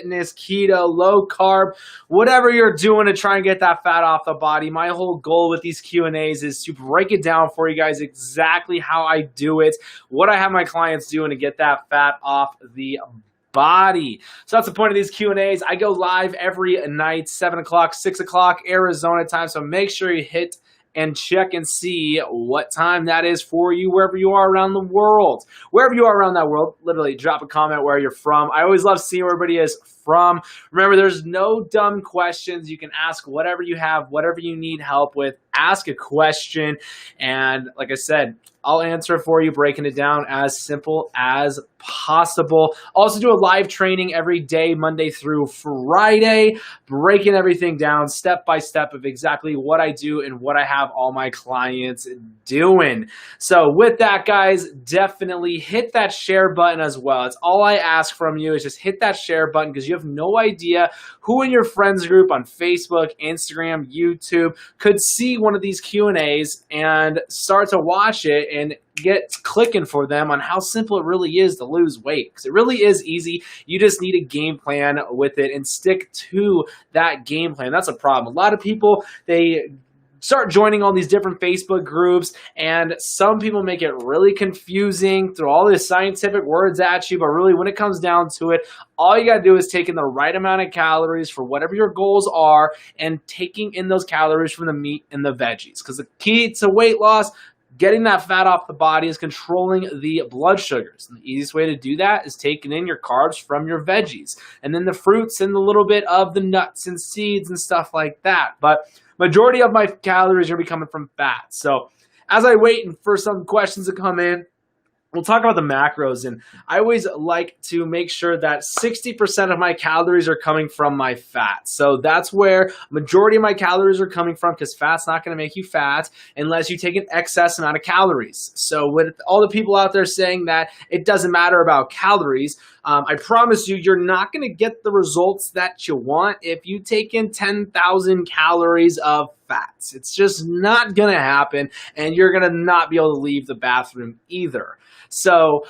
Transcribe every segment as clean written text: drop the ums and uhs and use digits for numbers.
fitness, keto, low carb, whatever you're doing to try and get that fat off the body. My whole goal with these Q&As is to break it down for you guys exactly how I do it, what I have my clients doing to get that fat off the body. So that's the point of these Q&As. I go live every night, 7 o'clock, 6 o'clock Arizona time. So make sure you hit and check and see what time that is for you wherever you are around the world. Wherever you are around that world, literally drop a comment where you're from. I always love seeing where everybody is from. Remember, there's no dumb questions. You can ask whatever you have, whatever you need help with. Ask a question. And like I said, I'll answer it for you, breaking it down as simple as possible. Also do a live training every day, Monday through Friday, breaking everything down step by step of exactly what I do and what I have all my clients doing. So with that, guys, definitely hit that share button as well. It's all I ask from you is just hit that share button, because you have no idea who in your friends group on Facebook, Instagram, YouTube could see one of these Q&As and start to watch it and get clicking for them on how simple it really is to lose weight. Because it really is easy. You just need a game plan with it and stick to that game plan. That's a problem. A lot of people, they start joining all these different Facebook groups, and some people make it really confusing through all these scientific words at you, but really when it comes down to it, all you got to do is take in the right amount of calories for whatever your goals are and taking in those calories from the meat and the veggies. Because the key to weight loss, getting that fat off the body, is controlling the blood sugars. And the easiest way to do that is taking in your carbs from your veggies, and then the fruits and a little bit of the nuts and seeds and stuff like that. But majority of my calories are going to be coming from fat. So as I wait for some questions to come in, we'll talk about the macros. And I always like to make sure that 60% of my calories are coming from my fat. So that's where majority of my calories are coming from, because fat's not going to make you fat unless you take an excess amount of calories. So with all the people out there saying that it doesn't matter about calories, I promise you, you're not going to get the results that you want if you take in 10,000 calories of fats. It's just not going to happen, and you're going to not be able to leave the bathroom either. So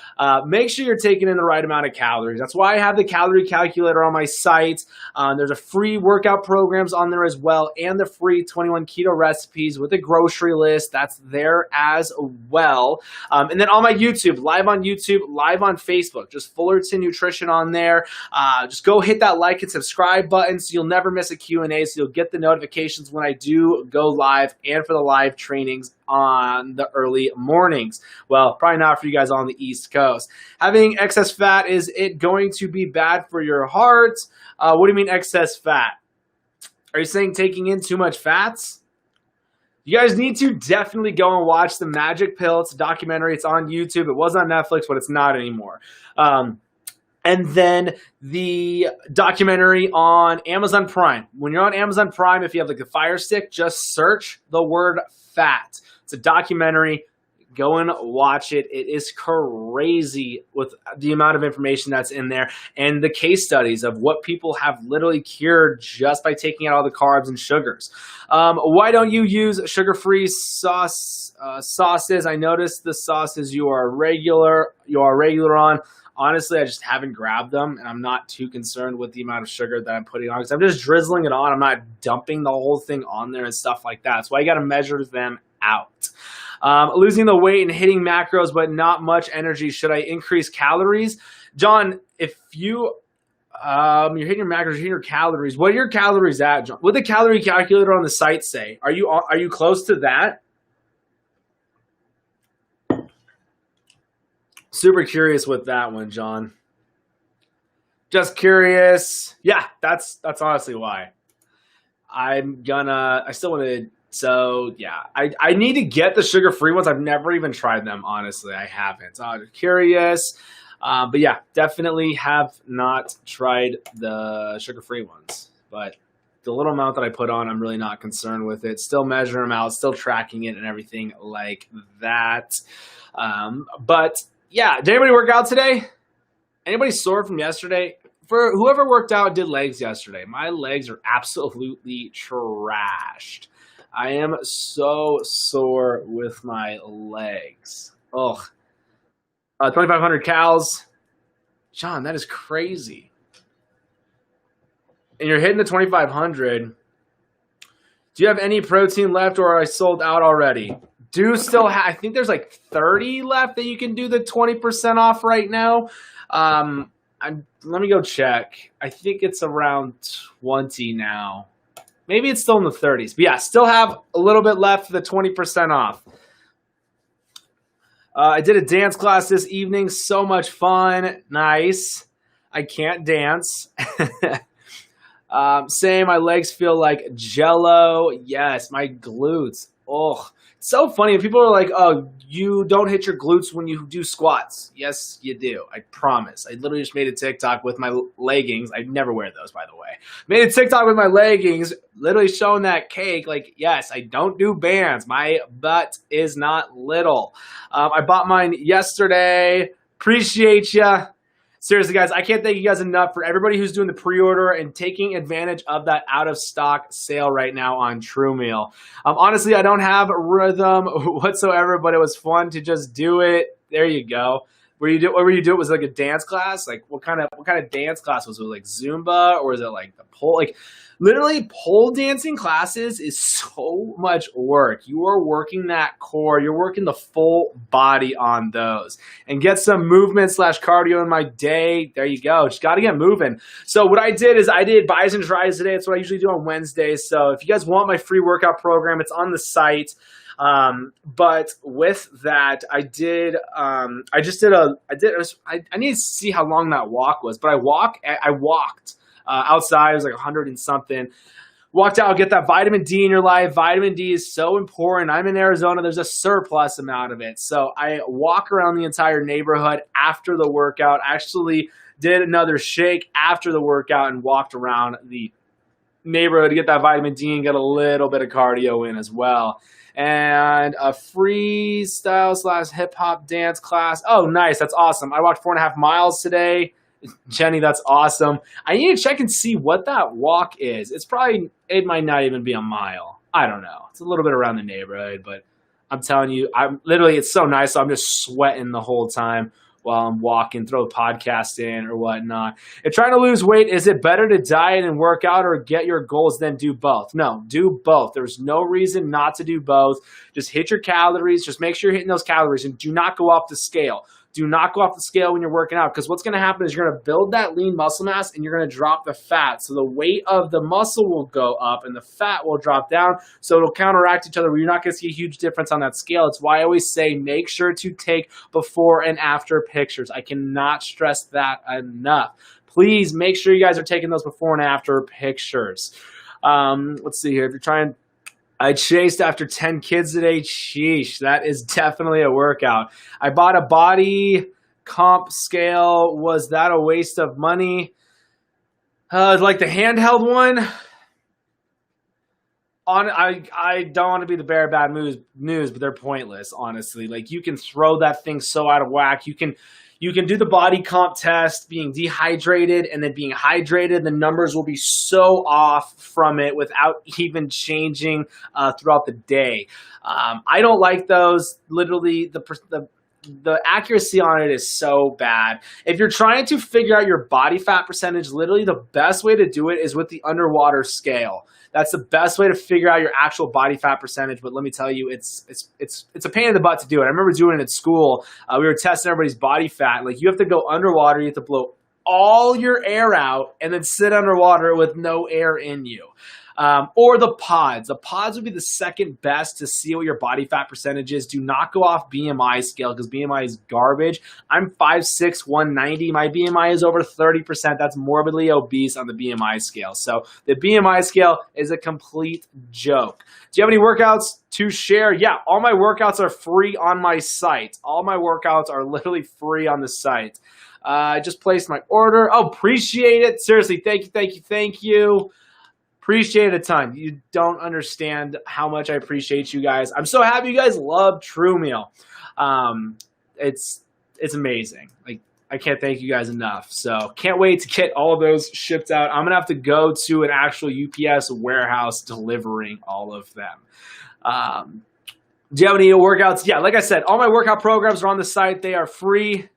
make sure you're taking in the right amount of calories. That's why I have the calorie calculator on my site. There's a free workout programs on there as well, and the free 21 keto recipes with a grocery list. That's there as well. And then on my YouTube, live on Facebook, just Fullerton Nutrition on there. Just go hit that like and subscribe button so you'll never miss a Q&A, so you'll get the notifications when I do go live and for the live trainings on the early mornings. Well, probably not for you guys on the East Coast. Having excess fat, is it going to be bad for your heart? What do you mean excess fat? Are you saying taking in too much fats? You guys need to definitely go and watch The Magic Pill. It's a documentary. It's on YouTube. It was on Netflix, but it's not anymore. And then the documentary on Amazon Prime. When you're on Amazon Prime, if you have like the Fire Stick, just search the word fat. It's a documentary. Go and watch it. It is crazy with the amount of information that's in there and the case studies of what people have literally cured just by taking out all the carbs and sugars. Why don't you use sugar-free sauces? I noticed the sauces you are regular on. Honestly, I just haven't grabbed them, and I'm not too concerned with the amount of sugar that I'm putting on, because I'm just drizzling it on. I'm not dumping the whole thing on there and stuff like that. So I got to measure them out. Losing the weight and hitting macros, but not much energy. Should I increase calories? John, if you're hitting your macros, you're hitting your calories. What are your calories at, John? What did the calorie calculator on the site say? Are you close to that? Super curious with that one, John. Just curious. Yeah, that's honestly why. I still want to. So yeah, I need to get the sugar-free ones. I've never even tried them, honestly. I haven't. I'm curious. But yeah, definitely have not tried the sugar-free ones. But the little amount that I put on, I'm really not concerned with it. Still measuring them out, still tracking it and everything like that. But yeah, did anybody work out today? Anybody sore from yesterday? For whoever worked out, did legs yesterday. My legs are absolutely trashed. I am so sore with my legs. Ugh. 2,500 cals. John, that is crazy. and you're hitting the 2,500, do you have any protein left, or are I sold out already? Do still have, I think there's like 30 left that you can do the 20% off right now. Let me go check. I think it's around 20 now. Maybe it's still in the 30s. But yeah, still have a little bit left for the 20% off. I did a dance class this evening. So much fun. Nice. I can't dance. Same, my legs feel like jello. Yes, my glutes. Oh, so funny. People are like, oh, you don't hit your glutes when you do squats. Yes, you do. I promise. I literally just made a TikTok with my leggings. I never wear those, by the way. Made a TikTok with my leggings, literally showing that cake. Like, yes, I don't do bands. My butt is not little. I bought mine yesterday. Appreciate ya. Seriously, guys, I can't thank you guys enough for everybody who's doing the pre-order and taking advantage of that out-of-stock sale right now on True Meal. Honestly, I don't have a rhythm whatsoever, but it was fun to just do it. There you go. What were you doing? Was it like a dance class? Like what kind of dance class was it? Like Zumba, or was it like the pole? Like literally pole dancing classes is so much work. You are working that core. You're working the full body on those. And get some movement / cardio in my day. There you go. Just got to get moving. So what I did is I did buys and tries today. That's what I usually do on Wednesdays. So if you guys want my free workout program, it's on the site. But with that, I need to see how long that walk was, but I walked outside. It was like 100 and something. Walked out, get that vitamin D in your life. Vitamin D is so important. I'm in Arizona. There's a surplus amount of it. So I walk around the entire neighborhood after the workout. Actually did another shake after the workout and walked around the neighborhood to get that vitamin D and get a little bit of cardio in as well. And a freestyle / hip hop dance class. Oh, nice. That's awesome. I walked 4.5 miles today. Jenny, that's awesome. I need to check and see what that walk is. It might not even be a mile. I don't know. It's a little bit around the neighborhood, but I'm telling you, it's so nice. So I'm just sweating the whole time while I'm walking, throw a podcast in or whatnot. If trying to lose weight, is it better to diet and work out or get your goals then do both? No, do both. There's no reason not to do both. Just hit your calories. Just make sure you're hitting those calories and do not go off the scale. Do not go off the scale when you're working out, because what's going to happen is you're going to build that lean muscle mass and you're going to drop the fat. So the weight of the muscle will go up and the fat will drop down. So it'll counteract each other where you're not going to see a huge difference on that scale. It's why I always say make sure to take before and after pictures. I cannot stress that enough. Please make sure you guys are taking those before and after pictures. Let's see here. If you're trying... I chased after 10 kids today. Sheesh, that is definitely a workout. I bought a body comp scale. Was that a waste of money? Like the handheld one? I don't want to be the bearer of bad news, but they're pointless, honestly. Like you can throw that thing so out of whack. You can do the body comp test being dehydrated and then being hydrated. The numbers will be so off from it without even changing throughout the day. I don't like those. Literally, the accuracy on it is so bad. If you're trying to figure out your body fat percentage, literally the best way to do it is with the underwater scale. That's the best way to figure out your actual body fat percentage. But let me tell you, it's a pain in the butt to do it. I remember doing it at school. We were testing everybody's body fat. Like you have to go underwater. You have to blow all your air out and then sit underwater with no air in you. Or the pods. The pods would be the second best to see what your body fat percentage is. Do not go off BMI scale because BMI is garbage. I'm 5'6", 190. My BMI is over 30%. That's morbidly obese on the BMI scale. So the BMI scale is a complete joke. Do you have any workouts to share? Yeah, all my workouts are free on my site. All my workouts are literally free on the site. I just placed my order. Oh, appreciate it. Seriously, thank you. Appreciate it a ton. You don't understand how much I appreciate you guys. I'm so happy you guys love True Meal. It's amazing. Like I can't thank you guys enough. So can't wait to get all of those shipped out. I'm gonna have to go to an actual UPS warehouse delivering all of them. Do you have any workouts? Yeah, like I said, all my workout programs are on the site. They are free.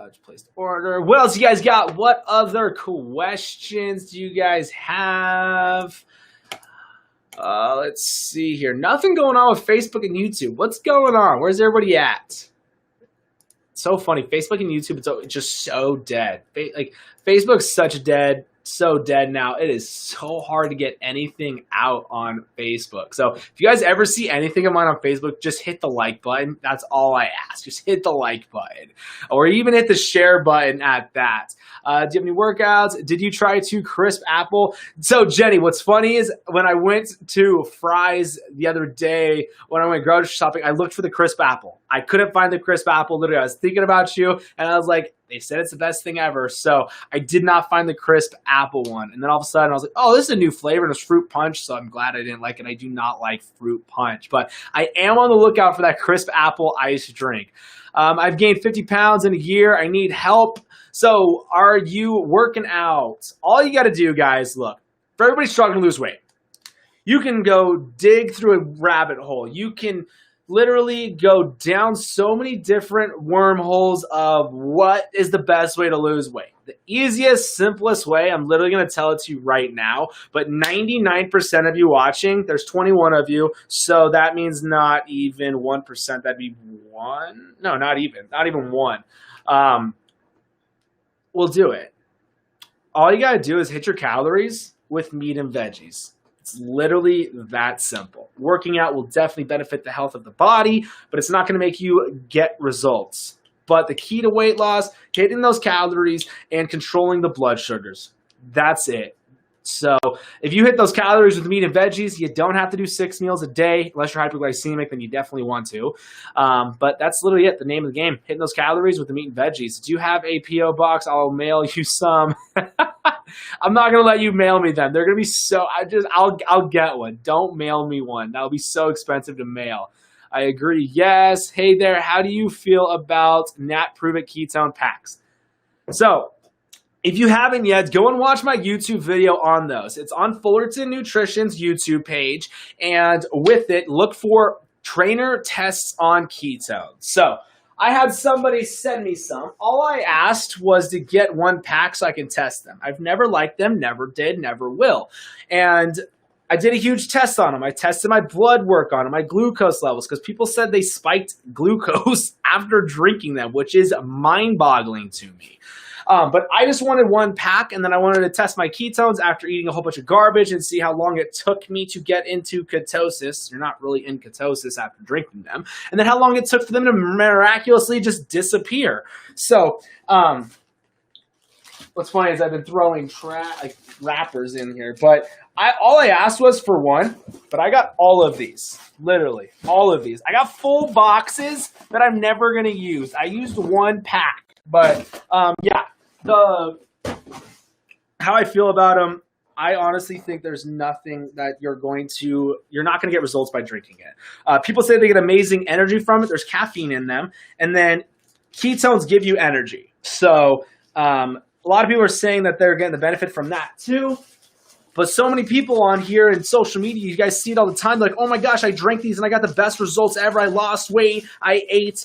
Just placed order. What else you guys got? What other questions do you guys have? Let's see here. Nothing going on with Facebook and YouTube. What's going on? Where's everybody at? So funny. Facebook and YouTube, it's just so dead. Like Facebook's so dead now. It is so hard to get anything out on Facebook. So if you guys ever see anything of mine on Facebook, just hit the like button. That's all I ask. Just hit the like button, or even hit the share button at that. Do you have any workouts? Did you try to crisp apple? So Jenny, what's funny is when I went to Fry's the other day, when I went grocery shopping, I looked for the crisp apple. I couldn't find the crisp apple. Literally, I was thinking about you, and I was like, they said it's the best thing ever. So I did not find the crisp apple one. And then all of a sudden I was like, oh, this is a new flavor. And it's fruit punch. So I'm glad I didn't like it. I do not like fruit punch. But I am on the lookout for that crisp apple ice drink. I've gained 50 pounds in a year. I need help. So are you working out? All you got to do, guys, look, for everybody struggling to lose weight, you can go dig through a rabbit hole. You can literally go down so many different wormholes of what is the best way to lose weight. The easiest, simplest way, I'm literally going to tell it to you right now, but 99% of you watching, there's 21 of you, so that means not even 1%. That'd be one? No, not even one. We'll do it. All you got to do is hit your calories with meat and veggies. It's literally that simple. Working out will definitely benefit the health of the body, but it's not going to make you get results. But the key to weight loss, hitting those calories and controlling the blood sugars. That's it. So if you hit those calories with meat and veggies, you don't have to do 6 meals a day. Unless you're hypoglycemic, then you definitely want to. But that's literally it, the name of the game. Hitting those calories with the meat and veggies. Do you have a P.O. box? I'll mail you some. I'm not going to let you mail me them. They're going to be so, I'll get one. Don't mail me one. That'll be so expensive to mail. I agree. Yes. Hey there. How do you feel about Nat Pruvit ketone packs? So if you haven't yet, go and watch my YouTube video on those. It's on Fullerton Nutrition's YouTube page. And with it, look for trainer tests on ketones. So I had somebody send me some. All I asked was to get one pack so I can test them. I've never liked them, never did, never will. And I did a huge test on them. I tested my blood work on them, my glucose levels, because people said they spiked glucose after drinking them, which is mind-boggling to me. But I just wanted one pack, and then I wanted to test my ketones after eating a whole bunch of garbage and see how long it took me to get into ketosis. You're not really in ketosis after drinking them. And then how long it took for them to miraculously just disappear. So what's funny is I've been throwing wrappers in here. But all I asked was for one, but I got all of these. Literally, all of these. I got full boxes that I'm never going to use. I used one pack. But yeah. How I feel about them, I honestly think there's nothing that you're not going to get results by drinking it. People say they get amazing energy from it. There's caffeine in them. And then ketones give you energy. So a lot of people are saying that they're getting the benefit from that too. But so many people on here in social media, you guys see it all the time. They're like, oh my gosh, I drank these and I got the best results ever. I lost weight. I ate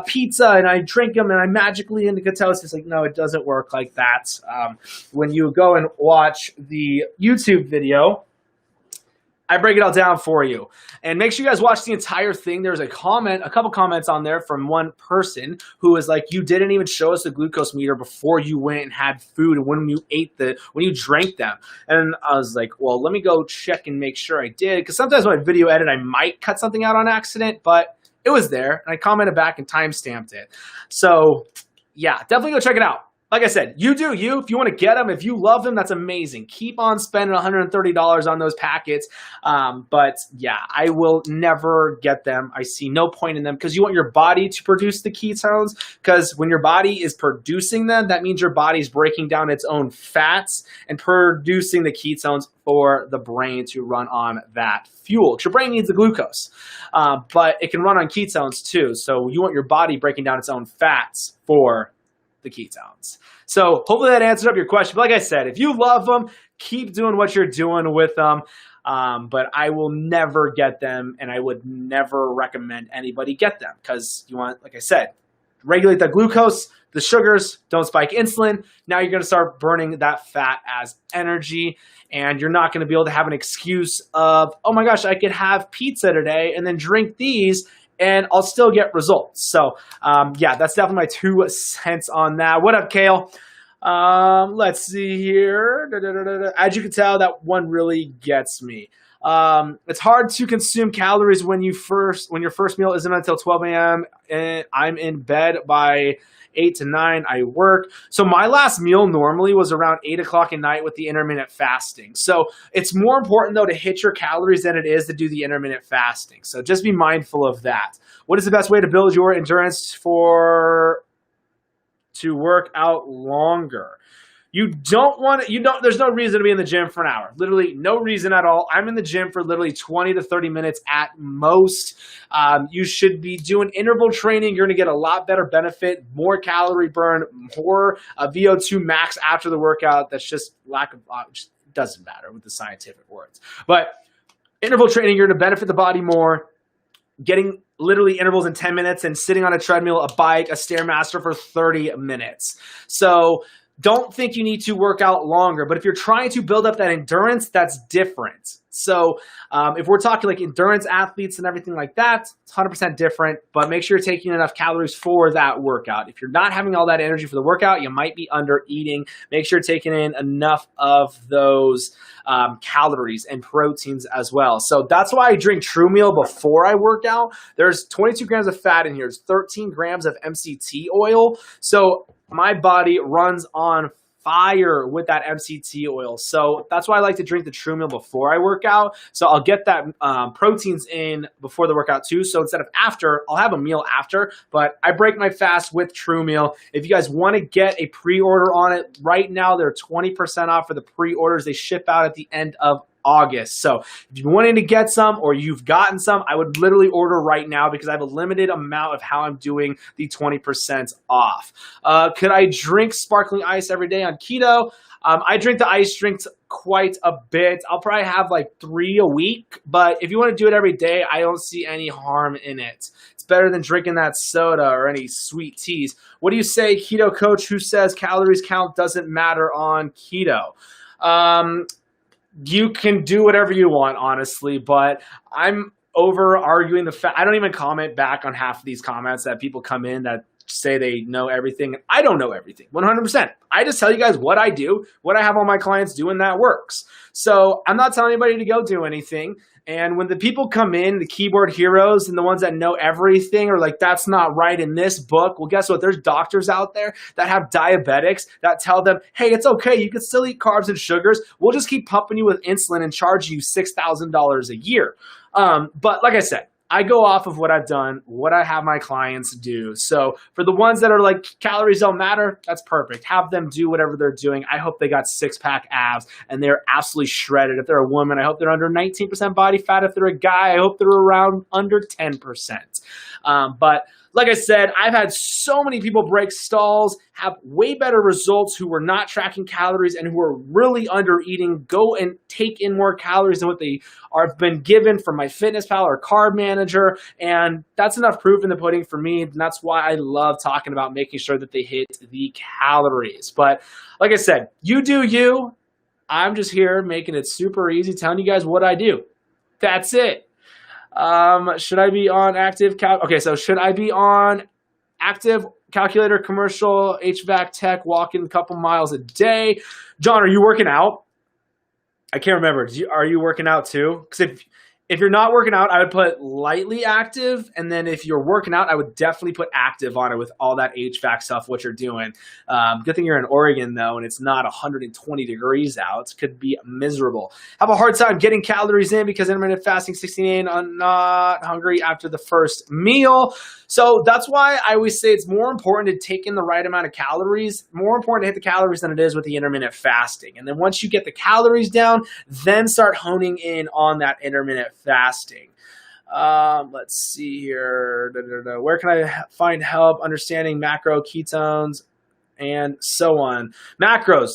pizza and I drank them and I magically into ketosis. Like, no, it doesn't work like that. When you go and watch the YouTube video, I break it all down for you. And make sure you guys watch the entire thing. There's a couple comments on there from one person who was like, you didn't even show us the glucose meter before you went and had food and when you drank them. And I was like, well, let me go check and make sure I did. Because sometimes when I video edit, I might cut something out on accident, but it was there. And I commented back and timestamped it. So yeah, definitely go check it out. Like I said, you do you. If you want to get them, if you love them, that's amazing. Keep on spending $130 on those packets. But yeah, I will never get them. I see no point in them because you want your body to produce the ketones. Because when your body is producing them, that means your body's breaking down its own fats and producing the ketones for the brain to run on that fuel. Because your brain needs the glucose, but it can run on ketones too. So you want your body breaking down its own fats for the ketones. So hopefully that answered up your question. But like I said, if you love them, keep doing what you're doing with them. But I will never get them, and I would never recommend anybody get them because you want, like I said, regulate the glucose, the sugars, don't spike insulin. Now you're going to start burning that fat as energy, and you're not going to be able to have an excuse of, oh my gosh, I could have pizza today and then drink these and I'll still get results. So yeah, that's definitely my 2 cents on that. What up, Kale? Let's see here. As you can tell, that one really gets me. It's hard to consume calories when your first meal isn't until 12 a.m. and I'm in bed by 8 to 9. I work. So my last meal normally was around 8 o'clock at night with the intermittent fasting. So it's more important though to hit your calories than it is to do the intermittent fasting. So just be mindful of that. What is the best way to build your endurance to work out longer? There's no reason to be in the gym for an hour. Literally no reason at all. I'm in the gym for literally 20 to 30 minutes at most. You should be doing interval training. You're going to get a lot better benefit, more calorie burn, more VO2 max after the workout. That's just just doesn't matter with the scientific words. But interval training, you're going to benefit the body more. Getting literally intervals in 10 minutes and sitting on a treadmill, a bike, a Stairmaster for 30 minutes. So don't think you need to work out longer, but if you're trying to build up that endurance, that's different. So if we're talking like endurance athletes and everything like that, it's 100% different, but make sure you're taking enough calories for that workout. If you're not having all that energy for the workout, you might be under eating. Make sure you're taking in enough of those calories and proteins as well. So that's why I drink True Meal before I work out. There's 22 grams of fat in here. There's 13 grams of MCT oil. So my body runs on fire with that MCT oil. So that's why I like to drink the True Meal before I work out. So I'll get that proteins in before the workout too. So instead of after, I'll have a meal after, but I break my fast with True Meal. If you guys want to get a pre-order on it, right now they're 20% off for the pre-orders. They ship out at the end of August. So if you're wanting to get some or you've gotten some, I would literally order right now because I have a limited amount of how I'm doing the 20% off. Could I drink sparkling ice every day on keto? I drink the ice drinks quite a bit. I'll probably have like 3 a week, but if you want to do it every day, I don't see any harm in it. It's better than drinking that soda or any sweet teas. What do you say, keto coach who says calories count doesn't matter on keto? You can do whatever you want, honestly, but I'm over arguing the fact. I don't even comment back on half of these comments that people come in that say they know everything. I don't know everything, 100%. I just tell you guys what I do, what I have all my clients do, and that works. So I'm not telling anybody to go do anything. And when the people come in, the keyboard heroes and the ones that know everything are like, that's not right in this book. Well, guess what? There's doctors out there that have diabetics that tell them, hey, it's okay. You can still eat carbs and sugars. We'll just keep pumping you with insulin and charge you $6,000 a year. But like I said, I go off of what I've done, what I have my clients do. So for the ones that are like, calories don't matter, that's perfect. Have them do whatever they're doing. I hope they got 6-pack abs and they're absolutely shredded. If they're a woman, I hope they're under 19% body fat. If they're a guy, I hope they're around under 10%. But like I said, I've had so many people break stalls, have way better results who were not tracking calories and who are really under eating, go and take in more calories than what they are been given from MyFitnessPal or Carb Manager. And that's enough proof in the pudding for me. And that's why I love talking about making sure that they hit the calories. But like I said, you do you. I'm just here making it super easy, telling you guys what I do. That's it. Should I be on active so should I be on active calculator, commercial, HVAC tech, walking a couple miles a day? John, are you working out? I can't remember. Are you working out too? Because if you're not working out, I would put lightly active. And then if you're working out, I would definitely put active on it with all that HVAC stuff, what you're doing. Good thing you're in Oregon, though, and it's not 120 degrees out. It could be miserable. Have a hard time getting calories in because intermittent fasting 16 I'm not hungry after the first meal. So that's why I always say it's more important to take in the right amount of calories, more important to hit the calories than it is with the intermittent fasting. And then once you get the calories down, then start honing in on that intermittent fasting. Let's see here. Where can I find help understanding macro ketones and so on? Macros.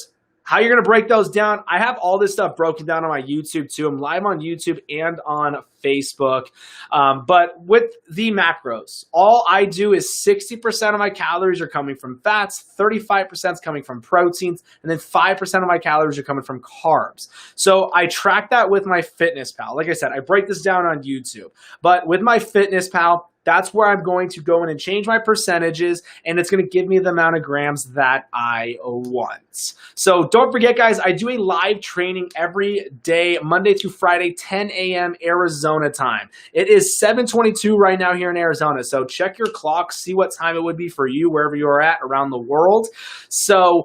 How you're going to break those down, I have all this stuff broken down on my YouTube too. I'm live on YouTube and on Facebook. But with the macros, all I do is 60% of my calories are coming from fats, 35% is coming from proteins, and then 5% of my calories are coming from carbs. So I track that with my Fitness Pal. Like I said, I break this down on YouTube. But with my Fitness Pal, that's where I'm going to go in and change my percentages, and it's going to give me the amount of grams that I want. So don't forget, guys, I do a live training every day, Monday through Friday, 10 a.m. Arizona time. It is 7:22 right now here in Arizona, so check your clock, see what time it would be for you wherever you are at around the world. So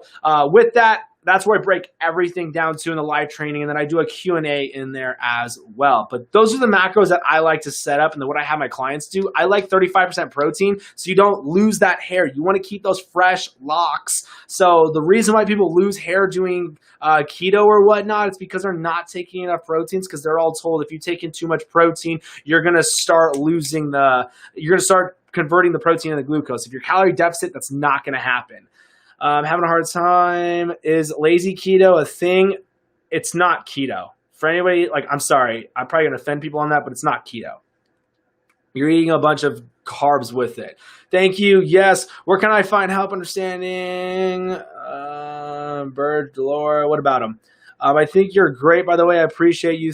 with that, that's where I break everything down to in the live training, and then I do a Q&A in there as well. But those are the macros that I like to set up and then what I have my clients do. I like 35% protein so you don't lose that hair. You want to keep those fresh locks. So the reason why people lose hair doing keto or whatnot, it's because they're not taking enough proteins, because they're all told if you take in too much protein, you're going to start converting the protein into glucose. If you're calorie deficit, that's not going to happen. Having a hard time. Is lazy keto a thing? It's not keto. For anybody, I'm sorry, I'm probably going to offend people on that, but it's not keto. You're eating a bunch of carbs with it. Thank you. Yes. Where can I find help understanding? Bird, Delora, what about him? I think you're great, by the way. I appreciate you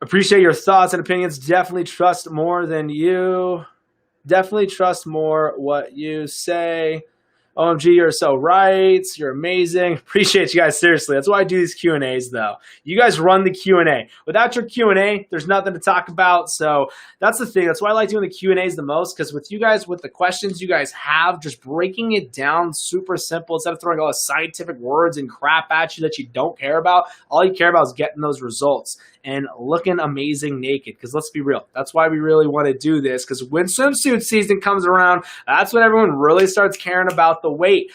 appreciate your thoughts and opinions. Definitely trust more than you. Definitely trust more what you say. OMG, you're so right. You're amazing. Appreciate you guys, seriously. That's why I do these Q&As, though. You guys run the Q&A. Without your Q&A, there's nothing to talk about. So that's the thing. That's why I like doing the Q&As the most, because with you guys, with the questions you guys have, just breaking it down super simple instead of throwing all the scientific words and crap at you that you don't care about. All you care about is getting those results and looking amazing naked, because let's be real, that's why we really want to do this, because when swimsuit season comes around, that's when everyone really starts caring about the weight.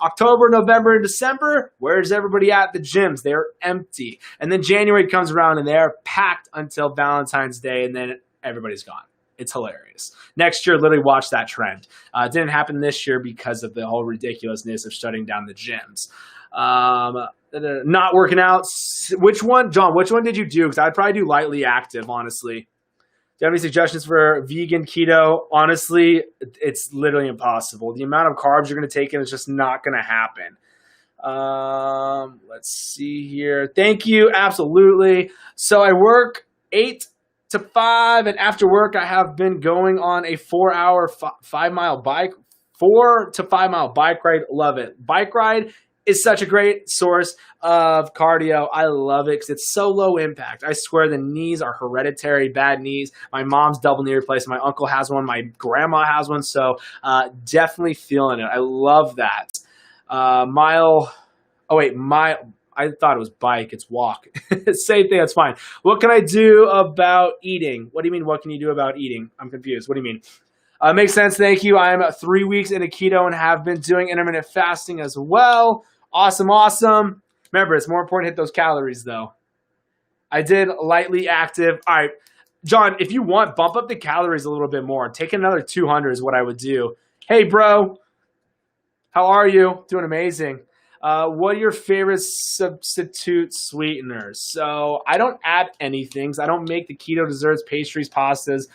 October, November, and December, where's everybody at the gyms? They're empty. And then January comes around and they're packed until Valentine's Day, and then everybody's gone. It's hilarious. Next year, literally watch that trend. It didn't happen this year because of the whole ridiculousness of shutting down the gyms. Not working out. Which one, John, which one did you do? Because I'd probably do lightly active, honestly. Do you have any suggestions for vegan keto? Honestly, it's literally impossible. The amount of carbs you're going to take in is just not going to happen. Let's see here. Thank you. Absolutely. So I work 8 to 5, and after work, I have been going on a 4-hour, 5-mile bike, 4 to 5 mile bike ride. Love it. Bike ride is such a great source of cardio. I love it because it's so low impact. I swear the knees are hereditary, bad knees. My mom's double knee replacement. My uncle has one. My grandma has one. So definitely feeling it. I love that. I thought it was bike. It's walk. Same thing. That's fine. What can I do about eating? What do you mean, what can you do about eating? I'm confused. What do you mean? Makes sense. Thank you. I'm 3 weeks into keto and have been doing intermittent fasting as well. Awesome. Awesome. Remember, it's more important to hit those calories, though. I did lightly active. All right, John, if you want, bump up the calories a little bit more. Take another 200 is what I would do. Hey, bro. How are you? Doing amazing. What are your favorite substitute sweeteners? So I don't add anything. I don't make the keto desserts, pastries, pastas,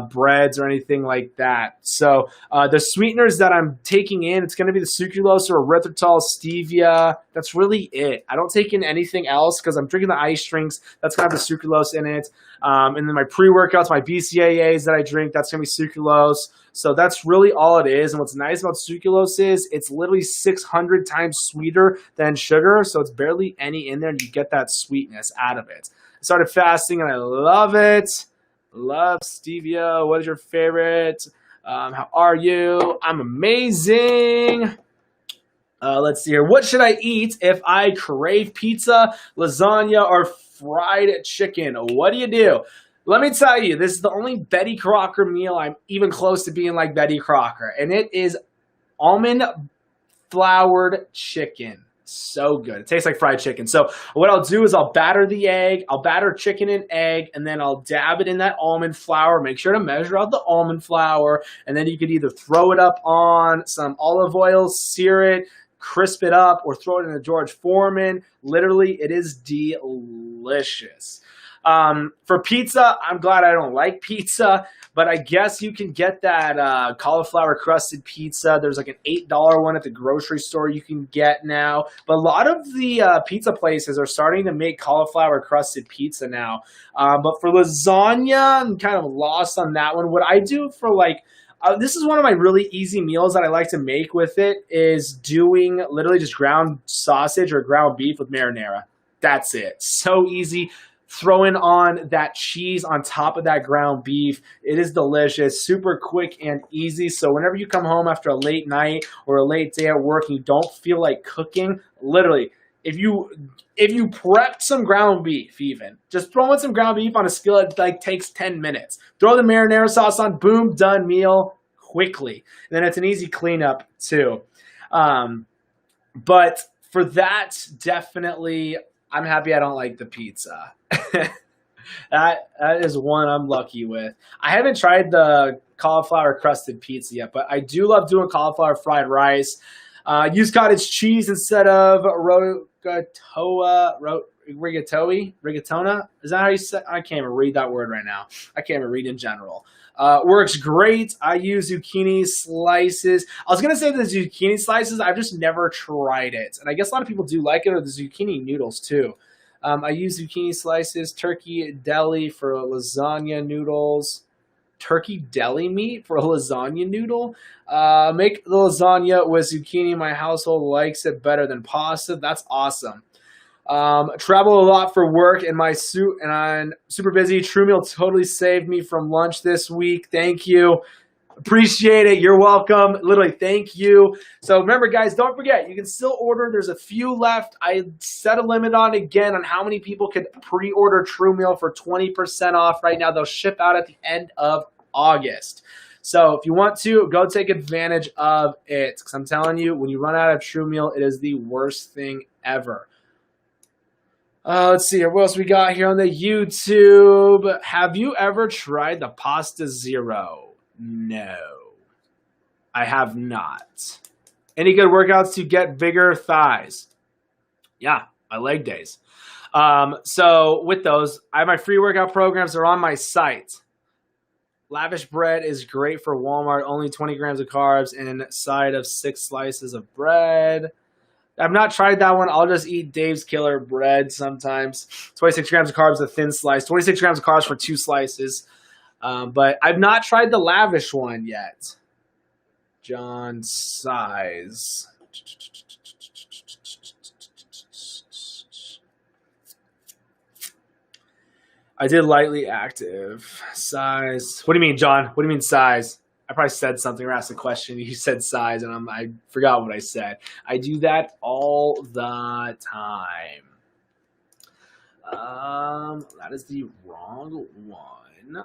breads, or anything like that. So the sweeteners that I'm taking in, it's going to be the sucralose or erythritol, stevia. That's really it. I don't take in anything else because I'm drinking the ice drinks. That's going to have the sucralose in it. And then my pre-workouts, my BCAAs that I drink, that's going to be sucralose. So that's really all it is. And what's nice about sucralose is it's literally 600 times sweeter than sugar. So it's barely any in there, and you get that sweetness out of it. I started fasting, and I love it. Love stevia. What is your favorite? How are you? I'm amazing. Let's see here. What should I eat if I crave pizza, lasagna, or fried chicken? What do you do? Let me tell you, this is the only Betty Crocker meal I'm even close to being like Betty Crocker, and it is almond floured chicken. So good. It tastes like fried chicken. So what I'll do is I'll batter the egg, I'll batter chicken and egg, and then I'll dab it in that almond flour. Make sure to measure out the almond flour, and then you could either throw it up on some olive oil, sear it, crisp it up, or throw it in a George Foreman. Literally, it is delicious. For pizza, I'm glad I don't like pizza, but I guess you can get that cauliflower crusted pizza. There's like an $8 one at the grocery store you can get now. But a lot of the pizza places are starting to make cauliflower crusted pizza now. But for lasagna, I'm kind of lost on that one. What I do for this is one of my really easy meals that I like to make with it, is doing literally just ground sausage or ground beef with marinara. That's it. So easy. Throwing on that cheese on top of that ground beef. It is delicious, super quick and easy. So whenever you come home after a late night or a late day at work and you don't feel like cooking, literally, if you prepped some ground beef, even just throwing some ground beef on a skillet takes 10 minutes. Throw the marinara sauce on, boom, done meal quickly. And then it's an easy cleanup too. But for that, definitely, I'm happy I don't like the pizza. That is one I'm lucky with. I haven't tried the cauliflower crusted pizza yet, but I do love doing cauliflower fried rice. Use cottage cheese instead of rigatoni. Is that how you say? I can't even read that word right now. I can't even read in general. Works great. I use zucchini slices. I was gonna say the zucchini slices. I've just never tried it, and I guess a lot of people do like it, or the zucchini noodles too. I use zucchini slices, turkey deli for lasagna noodles, turkey deli meat for a lasagna noodle. Make the lasagna with zucchini. My household likes it better than pasta. That's awesome. Travel a lot for work and and I'm super busy. True Meal totally saved me from lunch this week. Thank you. Appreciate it. You're welcome. Literally, thank you. So remember, guys, don't forget, you can still order. There's a few left. I set a limit on how many people could pre-order True Meal for 20% off right now. They'll ship out at the end of August. So if you want to, go take advantage of it. Because I'm telling you, when you run out of True Meal, it is the worst thing ever. Let's see here. What else we got here on the YouTube? Have you ever tried the Pasta Zero? No, I have not. Any good workouts to get bigger thighs? Yeah, my leg days. So with those, I have my free workout programs. They're on my site. Lavish bread is great for Walmart. Only 20 grams of carbs inside of 6 slices of bread. I've not tried that one. I'll just eat Dave's Killer bread sometimes. 26 grams of carbs, a thin slice. 26 grams of carbs for 2 slices. But I've not tried the Lavish one yet. John Size. I did lightly active. Size. What do you mean, John? What do you mean size? I probably said something or asked a question. You said size, and I forgot what I said. I do that all the time. That is the wrong one.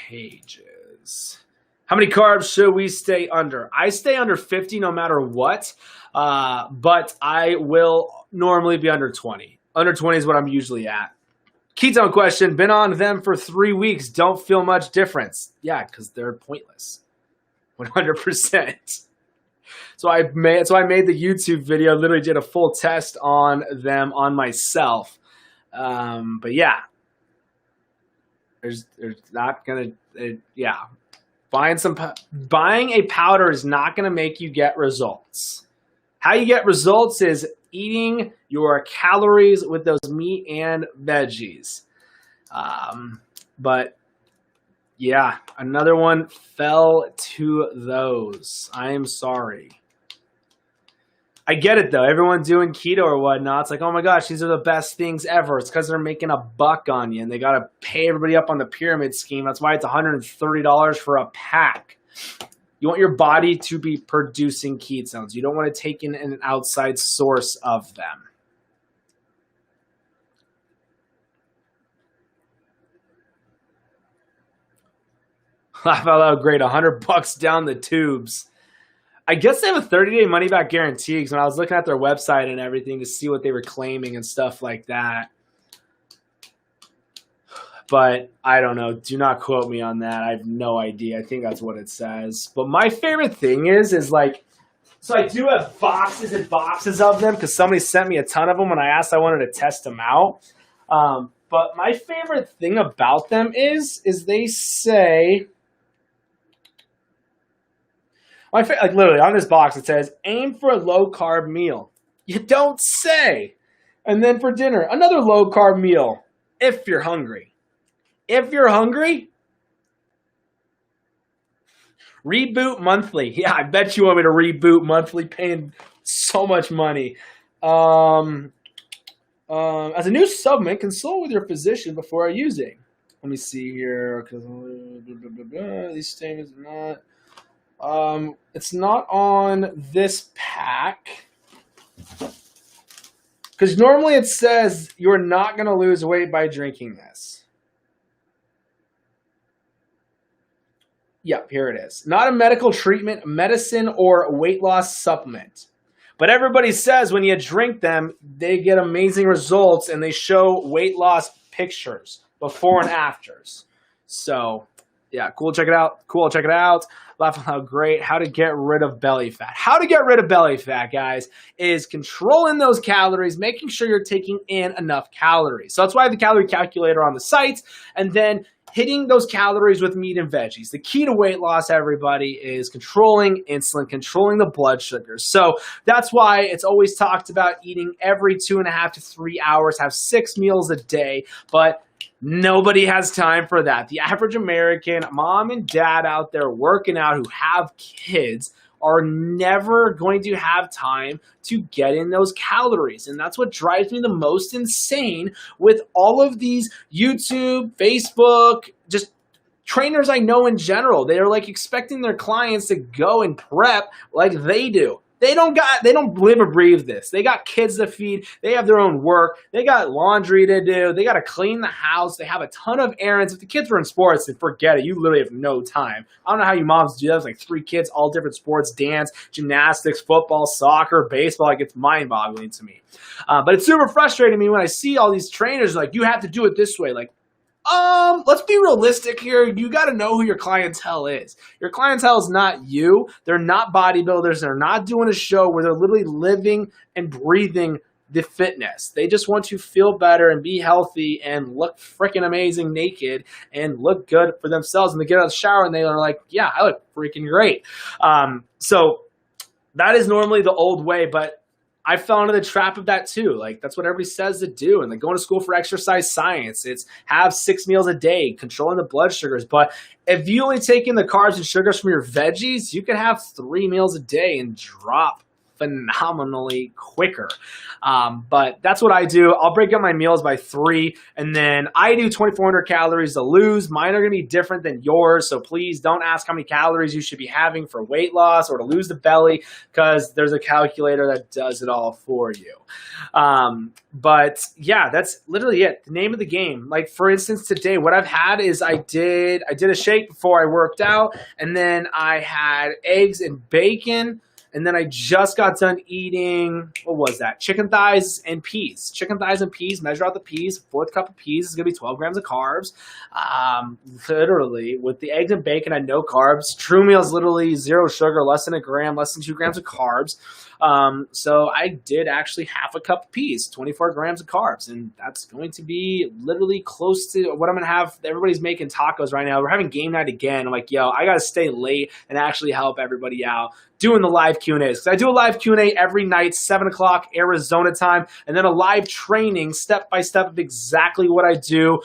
Pages. How many carbs should we stay under? I stay under 50 no matter what, but I will normally be under 20. Under 20 is what I'm usually at. Ketone question. Been on them for 3 weeks. Don't feel much difference. Yeah, because they're pointless. 100%. So I made the YouTube video. Literally did a full test on them on myself. But yeah. There's not gonna buying a powder is not gonna make you get results. How you get results is eating your calories with those meat and veggies. But yeah, another one fell to those. I am sorry. I get it though. Everyone doing keto or whatnot, it's like, oh my gosh, these are the best things ever. It's because they're making a buck on you and they got to pay everybody up on the pyramid scheme. That's why it's $130 for a pack. You want your body to be producing ketones. You don't want to take in an outside source of them. Laugh out loud, great. $100 down the tubes. I guess they have a 30-day money-back guarantee because when I was looking at their website and everything to see what they were claiming and stuff like that. But I don't know. Do not quote me on that. I have no idea. I think that's what it says. But my favorite thing is like So I do have boxes and boxes of them because somebody sent me a ton of them when I asked I wanted to test them out. But my favorite thing about them is they say, like literally on this box it says, aim for a low carb meal. You don't say. And then for dinner, another low carb meal if you're hungry. If you're hungry, reboot monthly. Yeah, I bet you want me to reboot monthly, paying so much money. As a new supplement, consult with your physician before using. Let me see here, because these statements are not. It's not on this pack. Because normally it says you're not going to lose weight by drinking this. Yep, here it is. Not a medical treatment, medicine, or weight loss supplement. But everybody says when you drink them, they get amazing results and they show weight loss pictures before and afters. So, yeah, cool. Check it out. Cool. Check it out. Laugh out great. How to get rid of belly fat. How to get rid of belly fat, guys, is controlling those calories, making sure you're taking in enough calories. So that's why I have the calorie calculator on the site, and then hitting those calories with meat and veggies. The key to weight loss, everybody, is controlling insulin, controlling the blood sugars. So that's why it's always talked about eating every 2.5 to 3 hours, have 6 meals a day, but nobody has time for that. The average American, mom and dad out there working out who have kids, are never going to have time to get in those calories. And that's what drives me the most insane with all of these YouTube, Facebook, just trainers I know in general. They are like expecting their clients to go and prep like they do. They don't live or breathe this. They got kids to feed. They have their own work. They got laundry to do. They got to clean the house. They have a ton of errands. If the kids were in sports, then forget it. You literally have no time. I don't know how you moms do that. It's like 3 kids, all different sports, dance, gymnastics, football, soccer, baseball. Like, it's mind-boggling to me. But it's super frustrating to me when I see all these trainers like, you have to do it this way. Like, let's be realistic here. You got to know who your clientele is. Your clientele is not you. They're not bodybuilders. They're not doing a show where they're literally living and breathing the fitness. They just want to feel better and be healthy and look freaking amazing naked and look good for themselves. And they get out of the shower and they are like, yeah, I look freaking great. So that is normally the old way, but I fell into the trap of that too. Like, that's what everybody says to do. And like going to school for exercise science, it's have 6 meals a day, controlling the blood sugars. But if you only take in the carbs and sugars from your veggies, you can have 3 meals a day and drop phenomenally quicker. But that's what I do. I'll break up my meals by 3, and then I do 2,400 calories to lose. Mine are going to be different than yours, so please don't ask how many calories you should be having for weight loss or to lose the belly, because there's a calculator that does it all for you. But yeah, that's literally it. The name of the game. Like, for instance, today, what I've had is I did a shake before I worked out, and then I had eggs and bacon. And then I just got done eating, what was that? Chicken thighs and peas. Chicken thighs and peas, measure out the peas. 4th cup of peas is going to be 12 grams of carbs. Literally, with the eggs and bacon, I had no carbs. True meal is literally 0 sugar, less than 1 gram, less than 2 grams of carbs. So I did actually half a cup of peas, 24 grams of carbs. And that's going to be literally close to what I'm going to have. Everybody's making tacos right now. We're having game night again. I'm like, yo, I got to stay late and actually help everybody out doing the live Q&As. So I do a live Q&A every night, 7 o'clock Arizona time, and then a live training step-by-step of exactly what I do,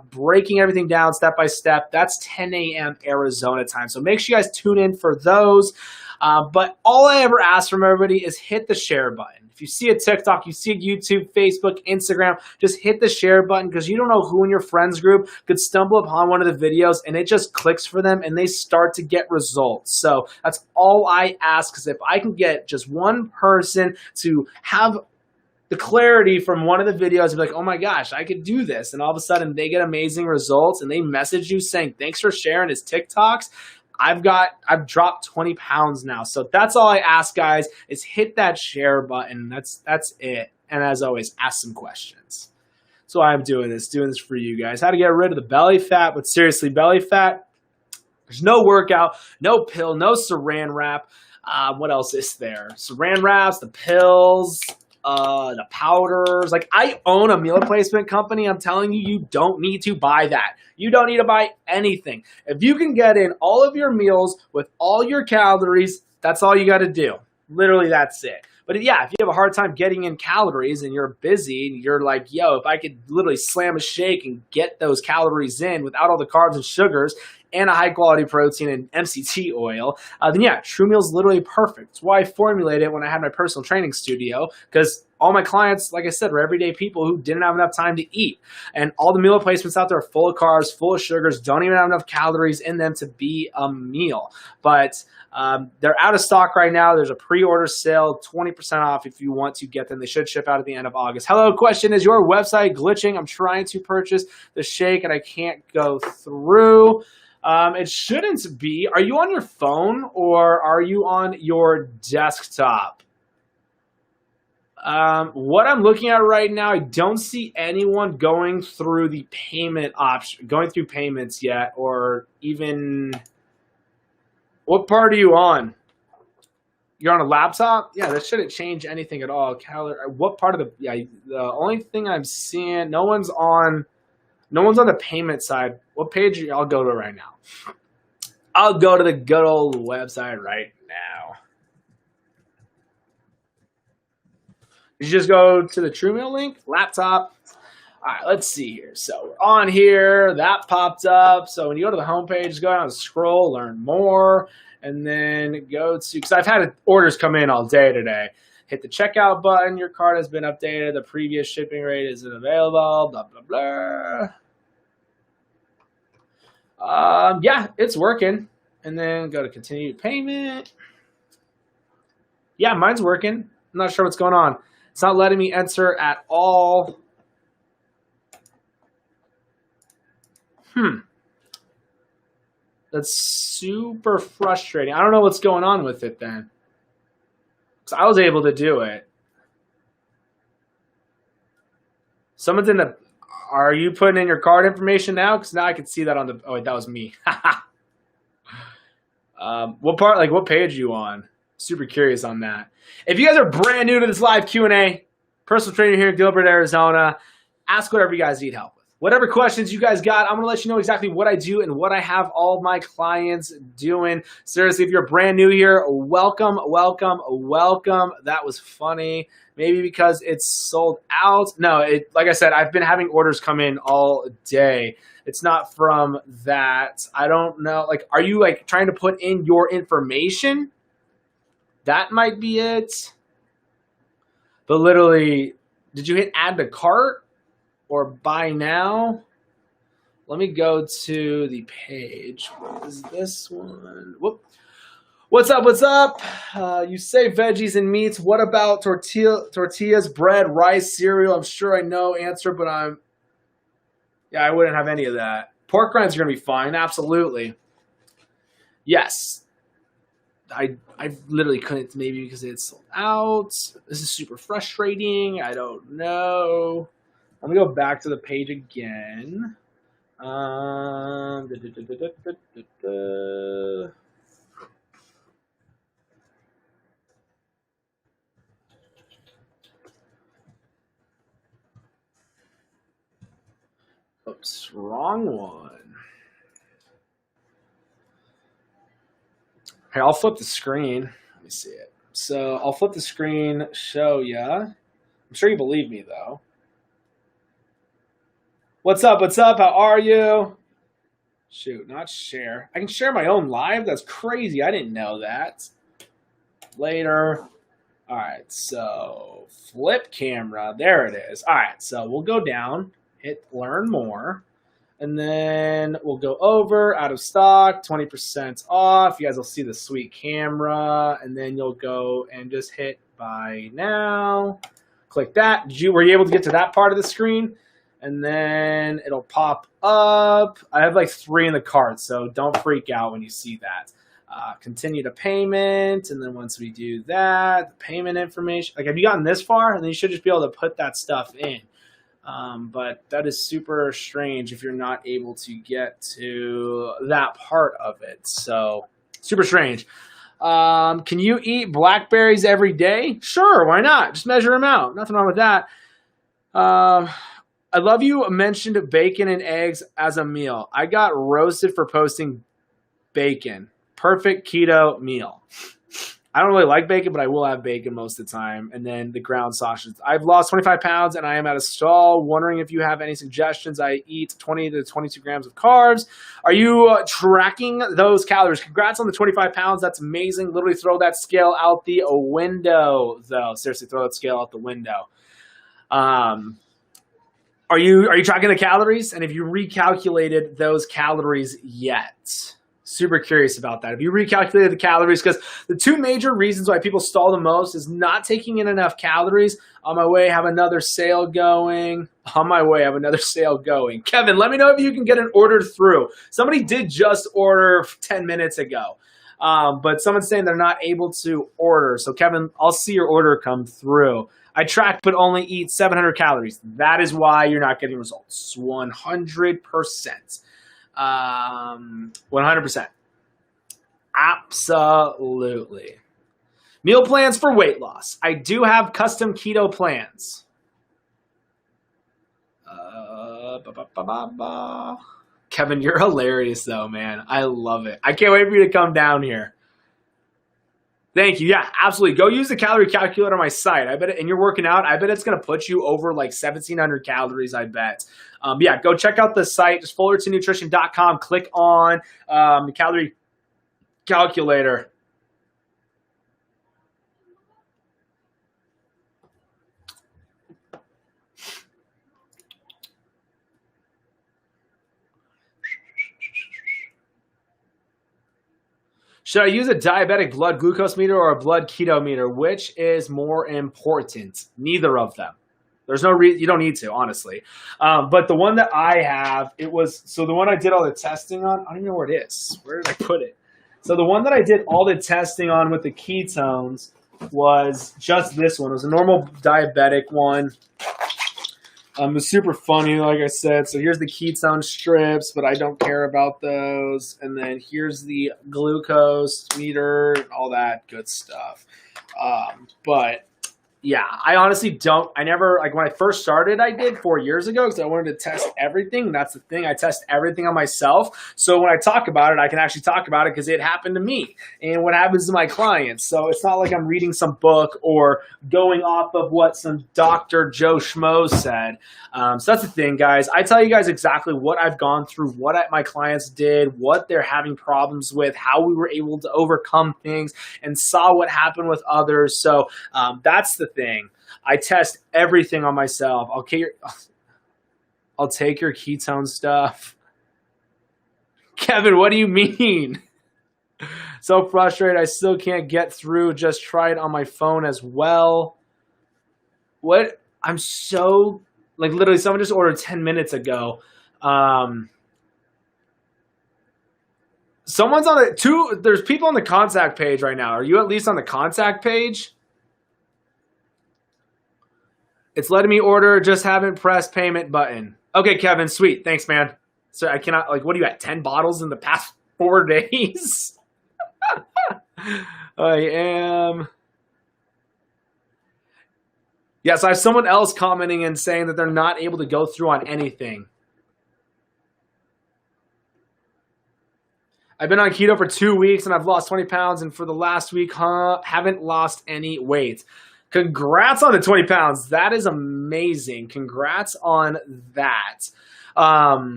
breaking everything down step-by-step. That's 10 a.m. Arizona time. So make sure you guys tune in for those. But all I ever ask from everybody is hit the share button. If you see a TikTok, you see a YouTube, Facebook, Instagram, just hit the share button, because you don't know who in your friends group could stumble upon one of the videos and it just clicks for them and they start to get results. So that's all I ask, because if I can get just one person to have the clarity from one of the videos and be like, oh my gosh, I could do this, and all of a sudden they get amazing results and they message you saying, thanks for sharing his TikToks, I've dropped 20 pounds now. So that's all I ask, guys, is hit that share button. That's it. And as always, ask some questions. So I'm doing this for you guys. How to get rid of the belly fat. But seriously, belly fat, there's no workout, no pill, no saran wrap. What else is there? Saran wraps, the pills, the powders. Like, I own a meal replacement company. I'm telling you, you don't need to buy that. You don't need to buy anything. If you can get in all of your meals with all your calories, that's all you got to do. Literally, that's it. But yeah, if you have a hard time getting in calories and you're busy and you're like, yo, if I could literally slam a shake and get those calories in without all the carbs and sugars and a high quality protein and MCT oil, then yeah, True Meal is literally perfect. It's why I formulated it when I had my personal training studio, because all my clients, like I said, were everyday people who didn't have enough time to eat. And all the meal replacements out there are full of carbs, full of sugars, don't even have enough calories in them to be a meal. But they're out of stock right now. There's a pre-order sale, 20% off if you want to get them. They should ship out at the end of August. Hello, question, is your website glitching? I'm trying to purchase the shake and I can't go through. It shouldn't be. Are you on your phone or are you on your desktop? What I'm looking at right now, I don't see anyone going through the payment option, going through payments yet, or even... What part are you on? You're on a laptop? Yeah, that shouldn't change anything at all. What part of the... Yeah, the only thing I'm seeing, no one's on the payment side. What page? I'll go to right now. I'll go to the good old website right now. You just go to the TrueMeal link, laptop. All right, let's see here. So we're on here. That popped up. So when you go to the homepage, just go down and scroll, learn more, and then go to, because I've had orders come in all day today. Hit the checkout button. Your card has been updated. The previous shipping rate isn't available. Blah, blah, blah. Yeah, it's working. And then go to continue payment. Yeah, mine's working. I'm not sure what's going on. It's not letting me enter at all. That's super frustrating. I don't know what's going on with it then. So I was able to do it. Someone's in the... Are you putting in your card information now? Because now I can see that on the... Oh, wait, that was me. What part, like what page are you on? Super curious on that. If you guys are brand new to this live Q&A, personal trainer here in Gilbert, Arizona, ask whatever you guys need help with. Whatever questions you guys got, I'm going to let you know exactly what I do and what I have all of my clients doing. Seriously, if you're brand new here, welcome, welcome, welcome. That was funny. Maybe because it's sold out. No, like I said, I've been having orders come in all day. It's not from that. I don't know. Like, are you like trying to put in your information? That might be it. But literally, did you hit add to cart? Or buy now? Let me go to the page. What is this one? Whoop. What's up? What's up? You say veggies and meats. What about tortillas, bread, rice, cereal? I'm sure I know answer, but I wouldn't have any of that. Pork rinds are gonna be fine. Absolutely. Yes. I literally couldn't, maybe because it's sold out. This is super frustrating. I don't know. Let me go back to the page again. Oops, wrong one. Here, I'll flip the screen. Let me see it. So I'll flip the screen, show ya. I'm sure you believe me, though. What's up? What's up? How are you? Shoot, not share. I can share my own live? That's crazy. I didn't know that. Later. All right, so flip camera. There it is. All right, so we'll go down, hit learn more, and then we'll go over, out of stock, 20% off. You guys will see the sweet camera, and then you'll go and just hit buy now. Click that. Were you able to get to that part of the screen? And then it'll pop up. I have like 3 in the cart, so don't freak out when you see that. Continue to payment, and then once we do that, the payment information. Like, have you gotten this far? And then you should just be able to put that stuff in. But that is super strange if you're not able to get to that part of it. So super strange. Can you eat blackberries every day? Sure, why not? Just measure them out. Nothing wrong with that. I love you mentioned bacon and eggs as a meal. I got roasted for posting bacon. Perfect keto meal. I don't really like bacon, but I will have bacon most of the time. And then the ground sausage. I've lost 25 pounds and I am at a stall. Wondering if you have any suggestions. I eat 20 to 22 grams of carbs. Are you tracking those calories? Congrats on the 25 pounds. That's amazing. Literally throw that scale out the window, though. Seriously, throw that scale out the window. Are you tracking the calories? And have you recalculated those calories yet? Super curious about that. Have you recalculated the calories? Because the two major reasons why people stall the most is not taking in enough calories. On my way, have another sale going. On my way, have another sale going. Kevin, let me know if you can get an order through. Somebody did just order 10 minutes ago. But someone's saying they're not able to order. So Kevin, I'll see your order come through. I track but only eat 700 calories. That is why you're not getting results. 100%. 100%. Absolutely. Meal plans for weight loss. I do have custom keto plans. Kevin, you're hilarious though, man. I love it. I can't wait for you to come down here. Thank you. Yeah, absolutely. Go use the calorie calculator on my site. I bet it, and you're working out, I bet it's going to put you over like 1,700 calories, I bet. Yeah, go check out the site. Just fullertonnutrition.com. Click on the calorie calculator. Should I use a diabetic blood glucose meter or a blood keto meter? Which is more important? Neither of them. There's no reason, you don't need to, honestly. But the one that I have, the one I did all the testing on, I don't even know where it is. Where did I put it? So the one that I did all the testing on with the ketones was just this one. It was a normal diabetic one. It was super funny, like I said. So here's the ketone strips, but I don't care about those. And then here's the glucose meter, all that good stuff. But yeah, I honestly don't. I never, like when I first started, I did 4 years ago because I wanted to test everything. That's the thing. I test everything on myself. So when I talk about it, I can actually talk about it because it happened to me and what happens to my clients. So it's not like I'm reading some book or going off of what some Dr. Joe Schmo said. So that's the thing, guys. I tell you guys exactly what I've gone through, what my clients did, what they're having problems with, how we were able to overcome things, and saw what happened with others. So that's the thing. I test everything on myself. I'll take your ketone stuff. Kevin, what do you mean? So frustrated. I still can't get through. Just try it on my phone as well. What? I'm so, like, literally someone just ordered 10 minutes ago. Someone's on it. There's people on the contact page right now. Are you at least on the contact page? It's letting me order, just haven't pressed payment button. Okay, Kevin, sweet. Thanks, man. So I cannot, like, what are you at, 10 bottles in the past 4 days? I am. Yes, I have someone else commenting and saying that they're not able to go through on anything. I've been on keto for 2 weeks and I've lost 20 pounds, and for the last week, haven't lost any weight. Congrats on the 20 pounds. That is amazing. Congrats on that. I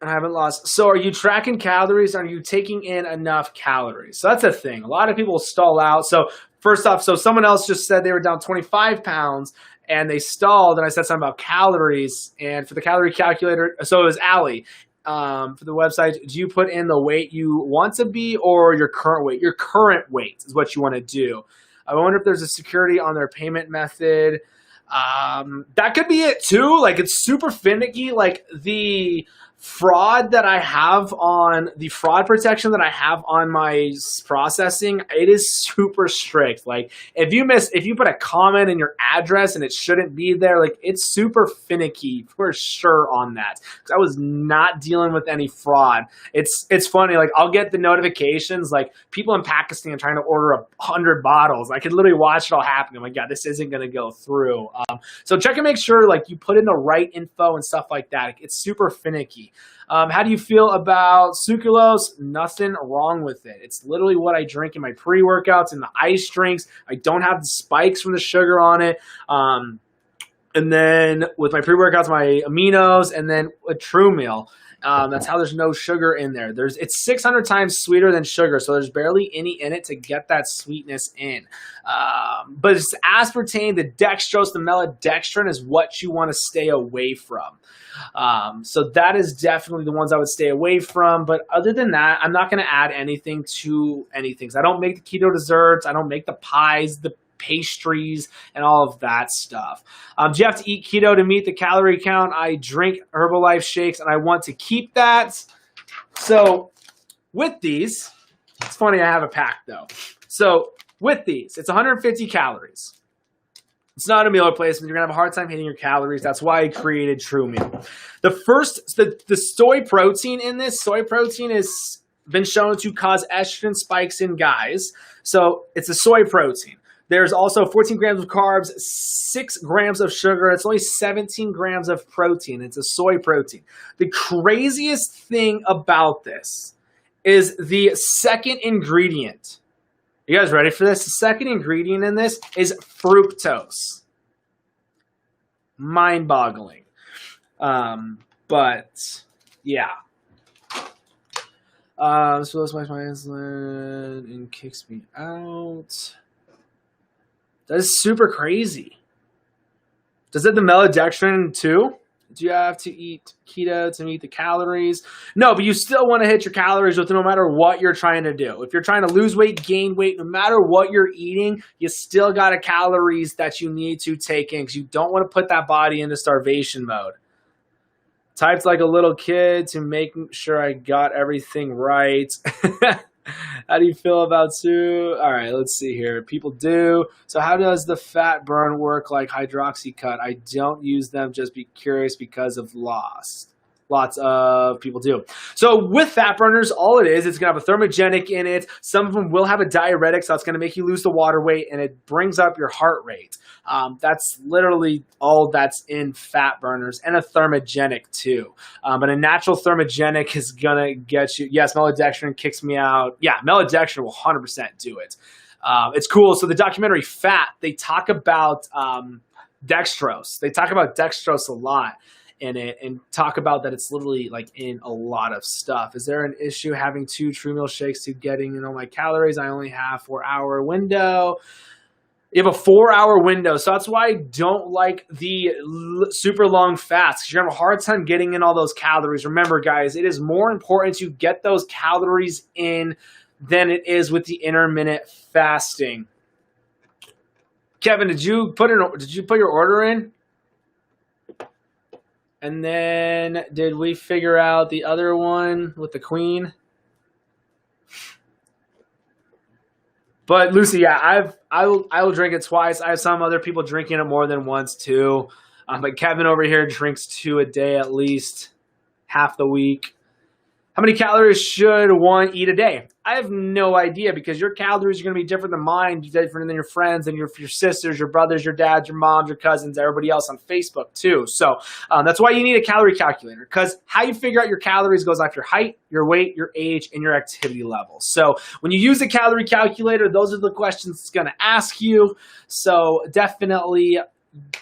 haven't lost. So are you tracking calories? Are you taking in enough calories? So that's a thing. A lot of people stall out. So first off, so someone else just said they were down 25 pounds and they stalled. And I said something about calories. And for the calorie calculator, so it was Allie. For the website, do you put in the weight you want to be or your current weight? Your current weight is what you want to do. I wonder if there's a security on their payment method. That could be it too. Like, it's super finicky. Like, the fraud that I have on the fraud protection that I have on my processing, it is super strict. Like if you put a comment in your address and it shouldn't be there, like it's super finicky for sure on that. Because I was not dealing with any fraud. It's funny, like I'll get the notifications, like people in Pakistan trying to order 100 bottles. I could literally watch it all happen. I'm like, yeah, this isn't going to go through. So check and make sure like you put in the right info and stuff like that. It's super finicky. How do you feel about sucralose? Nothing wrong with it. It's literally what I drink in my pre-workouts and the ice drinks. I don't have the spikes from the sugar on it. And then with my pre-workouts, my aminos, and then a True Meal. That's how there's no sugar in there. It's 600 times sweeter than sugar, so there's barely any in it to get that sweetness in. But it's aspartame, the dextrose, the maltodextrin is what you want to stay away from. So that is definitely the ones I would stay away from. But other than that, I'm not going to add anything to anything. I don't make the keto desserts. I don't make the pies, the pastries, and all of that stuff. Do you have to eat keto to meet the calorie count? I drink Herbalife shakes, and I want to keep that. So with these, it's funny I have a pack, though. So with these, it's 150 calories. It's not a meal replacement. You're going to have a hard time hitting your calories. That's why I created True Meal. The soy protein in this, soy protein has been shown to cause estrogen spikes in guys. So it's a soy protein. There's also 14 grams of carbs, 6 grams of sugar. It's only 17 grams of protein. It's a soy protein. The craziest thing about this is the second ingredient. You guys ready for this? The second ingredient in this is fructose. Mind-boggling. But, yeah. So this spikes my insulin and kicks me out. That is super crazy. Does it the maltodextrin too? Do you have to eat keto to meet the calories? No, but you still want to hit your calories with no matter what you're trying to do. If you're trying to lose weight, gain weight, no matter what you're eating, you still got a calories that you need to take in because you don't want to put that body into starvation mode. Typed like a little kid to make sure I got everything right. How do you feel about Sue? All right, let's see here. People do. So how does the fat burn work like hydroxycut? I don't use them, just be curious because of loss. Lots of people do. So with fat burners, all it is, it's going to have a thermogenic in it. Some of them will have a diuretic, so it's going to make you lose the water weight, and it brings up your heart rate. That's literally all that's in fat burners, and a thermogenic too. But a natural thermogenic is going to get you, yes, maltodextrin kicks me out. Yeah, maltodextrin will 100% do it. It's cool. So the documentary Fat, they talk about dextrose. They talk about dextrose a lot in it and talk about that it's literally like in a lot of stuff. Is there an issue having 2 True Meal shakes to getting in all my calories? I only have 4-hour window. You have a 4-hour window, so that's why I don't like the super long fasts, because you're going to have a hard time getting in all those calories. Remember, guys, it is more important to get those calories in than it is with the intermittent fasting. Kevin, did you put your order in? And then did we figure out the other one with the queen? But Lucy, yeah, I will drink it twice. I have some other people drinking it more than once too. But Kevin over here drinks 2 a day at least, half the week. How many calories should one eat a day? I have no idea, because your calories are going to be different than mine, different than your friends and your sisters, your brothers, your dads, your moms, your cousins, everybody else on Facebook too. So that's why you need a calorie calculator, because how you figure out your calories goes off your height, your weight, your age, and your activity level. So when you use a calorie calculator, those are the questions it's going to ask you. So definitely,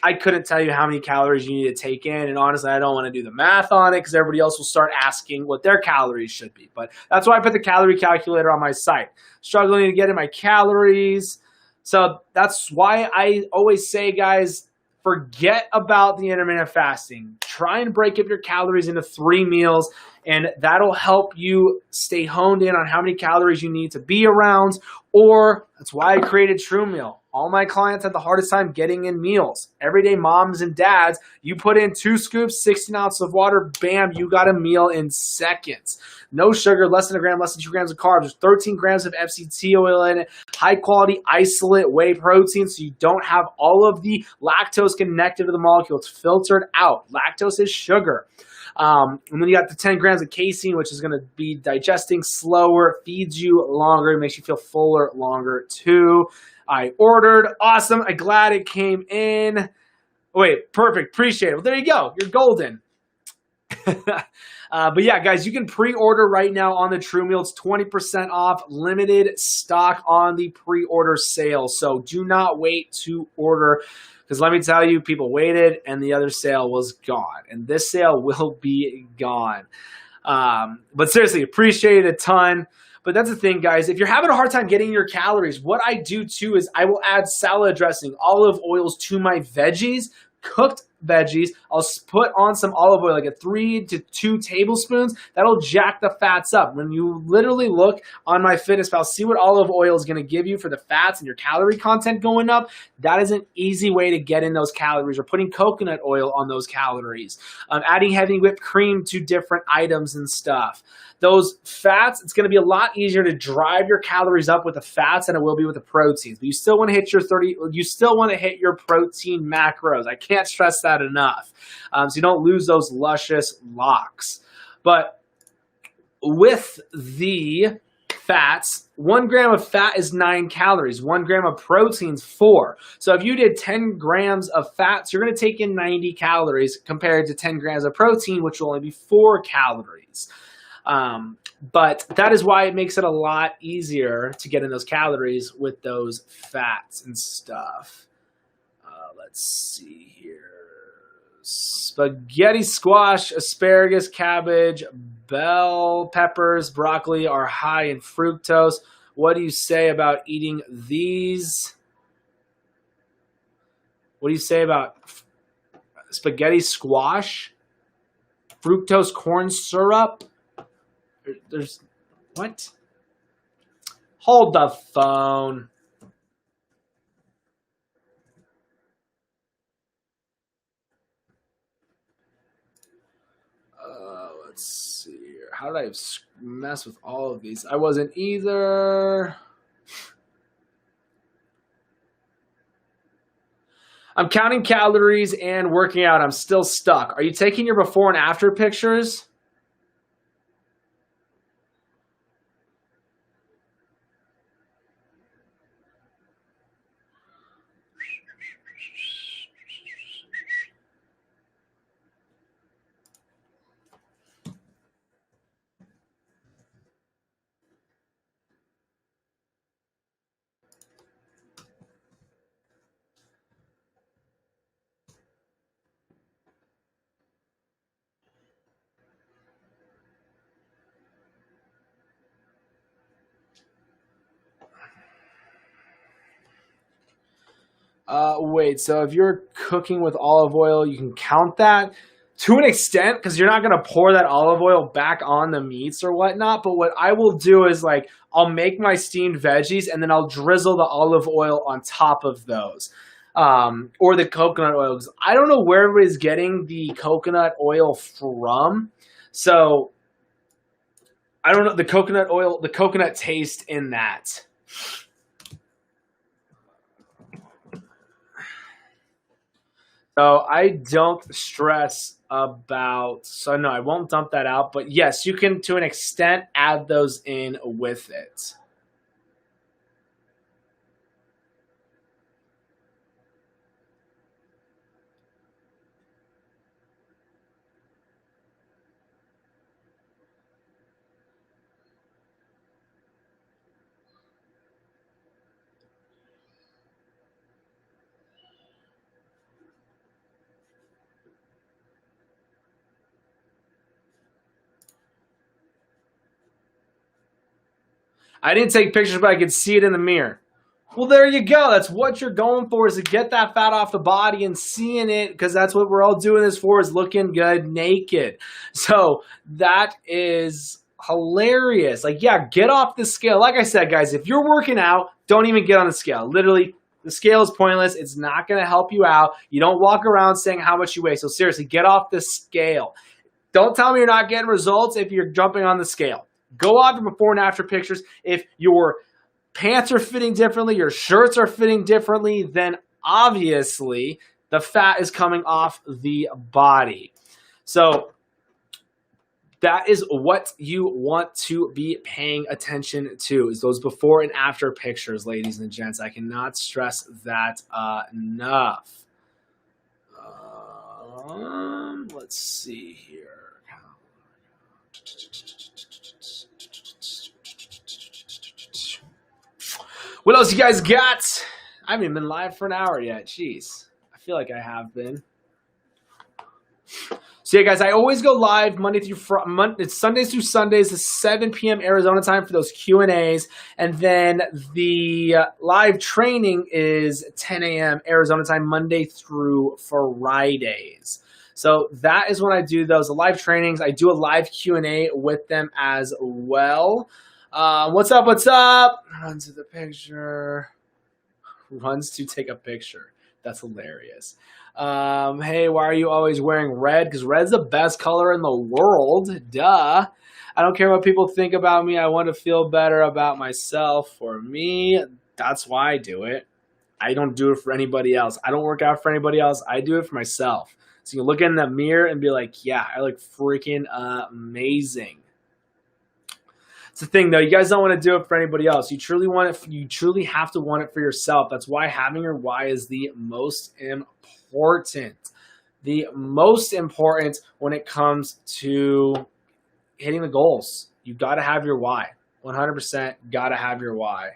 I couldn't tell you how many calories you need to take in, and honestly, I don't want to do the math on it because everybody else will start asking what their calories should be. But that's why I put the calorie calculator on my site. Struggling to get in my calories. So that's why I always say, guys, forget about the intermittent fasting. Try and break up your calories into 3 meals. And that'll help you stay honed in on how many calories you need to be around. Or that's why I created True Meal. All my clients had the hardest time getting in meals. Everyday moms and dads, you put in 2 scoops, 16 ounces of water, bam, you got a meal in seconds. No sugar, less than a gram, less than 2 grams of carbs. There's 13 grams of MCT oil in it. High quality isolate whey protein, so you don't have all of the lactose connected to the molecule. It's filtered out. Lactose is sugar. And then you got the 10 grams of casein, which is going to be digesting slower, feeds you longer, makes you feel fuller longer too. I ordered. Awesome. I'm glad it came in. Wait, perfect. Appreciate it. Well, there you go. You're golden. But yeah, guys, you can pre-order right now on the True Meal. It's 20% off, limited stock on the pre-order sale. So do not wait to order, because let me tell you, people waited and the other sale was gone. And this sale will be gone. But seriously, appreciate it a ton. But that's the thing, guys. If you're having a hard time getting your calories, what I do too is I will add salad dressing, olive oils to my veggies, cooked veggies. I'll put on some olive oil, like a 3 to 2 tablespoons. That'll jack the fats up. When you literally look on my MyFitnessPal, see what olive oil is going to give you for the fats and your calorie content going up. That is an easy way to get in those calories. Or putting coconut oil on those calories. Adding heavy whipped cream to different items and stuff. Those fats, it's going to be a lot easier to drive your calories up with the fats than it will be with the proteins. But you still want to hit your protein macros. I can't stress that enough. So you don't lose those luscious locks. But with the fats, 1 gram of fat is 9 calories. 1 gram of protein is 4. So if you did 10 grams of fats, you're going to take in 90 calories compared to 10 grams of protein, which will only be 4 calories. But that is why it makes it a lot easier to get in those calories with those fats and stuff. Let's see here. Spaghetti, squash, asparagus, cabbage, bell peppers, broccoli are high in fructose. What do you say about eating these? What do you say about spaghetti, squash, fructose corn syrup? There's what? Hold the phone. Let's see here. How did I mess with all of these? I wasn't either. I'm counting calories and working out. I'm still stuck. Are you taking your before and after pictures? Wait, so if you're cooking with olive oil, you can count that to an extent, because you're not going to pour that olive oil back on the meats or whatnot. But what I will do is, like, I'll make my steamed veggies and then I'll drizzle the olive oil on top of those. Or the coconut oil. 'Cause I don't know where everybody's getting the coconut oil from. So I don't know the coconut oil, the coconut taste in that. So I don't stress about, so no, I won't dump that out. But yes, you can, to an extent, add those in with it. I didn't take pictures, but I could see it in the mirror. Well, there you go. That's what you're going for, is to get that fat off the body and seeing it, because that's what we're all doing this for, is looking good naked. So that is hilarious. Like, yeah, get off the scale. Like I said, guys, if you're working out, don't even get on the scale. Literally, the scale is pointless. It's not going to help you out. You don't walk around saying how much you weigh. So seriously, get off the scale. Don't tell me you're not getting results if you're jumping on the scale. Go off your before and after pictures. If your pants are fitting differently, your shirts are fitting differently, then obviously the fat is coming off the body. So that is what you want to be paying attention to, is those before and after pictures, ladies and gents. I cannot stress that enough. Let's see here. What else you guys got? I haven't even been live for an hour yet. Jeez. I feel like I have been. So yeah, guys, I always go live it's Sundays through Sundays at 7 p.m. Arizona time for those Q&As. And then the live training is 10 a.m. Arizona time, Monday through Fridays. So that is when I do those live trainings. I do a live Q&A with them as well. What's up? What's up? Runs to the picture. Runs to take a picture. That's hilarious. Hey, why are you always wearing red? Because red's the best color in the world. Duh. I don't care what people think about me. I want to feel better about myself. For me, that's why I do it. I don't do it for anybody else. I don't work out for anybody else. I do it for myself. So you can look in the mirror and be like, yeah, I look freaking amazing. It's the thing, though. You guys don't want to do it for anybody else. You truly want it. You truly have to want it for yourself. That's why having your why is the most important. The most important when it comes to hitting the goals. You got to have your why. 100% got to have your why.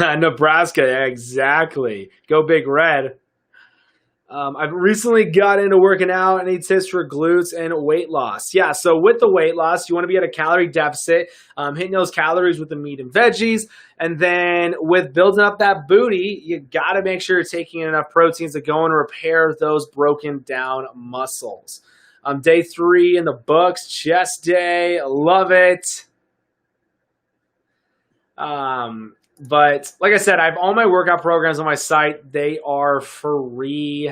Nebraska, exactly. Go Big Red. I've recently got into working out. Any tips for glutes and weight loss? Yeah, so with the weight loss, you want to be at a calorie deficit, hitting those calories with the meat and veggies. And then with building up that booty, you got to make sure you're taking enough proteins to go and repair those broken down muscles. Day 3 in the books, chest day. Love it. But like I said, I have all my workout programs on my site. They are free.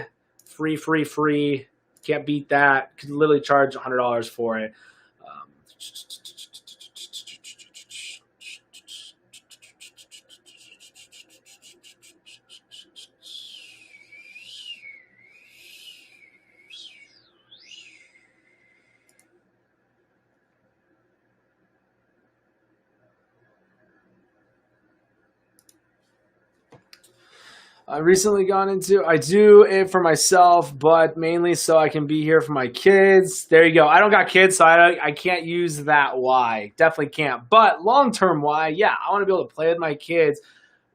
Can't beat that. Could literally charge $100 for it. I've recently gone into, I do it for myself, but mainly so I can be here for my kids. There you go. I don't got kids, so I can't use that why. Definitely can't. But long-term why, yeah, I want to be able to play with my kids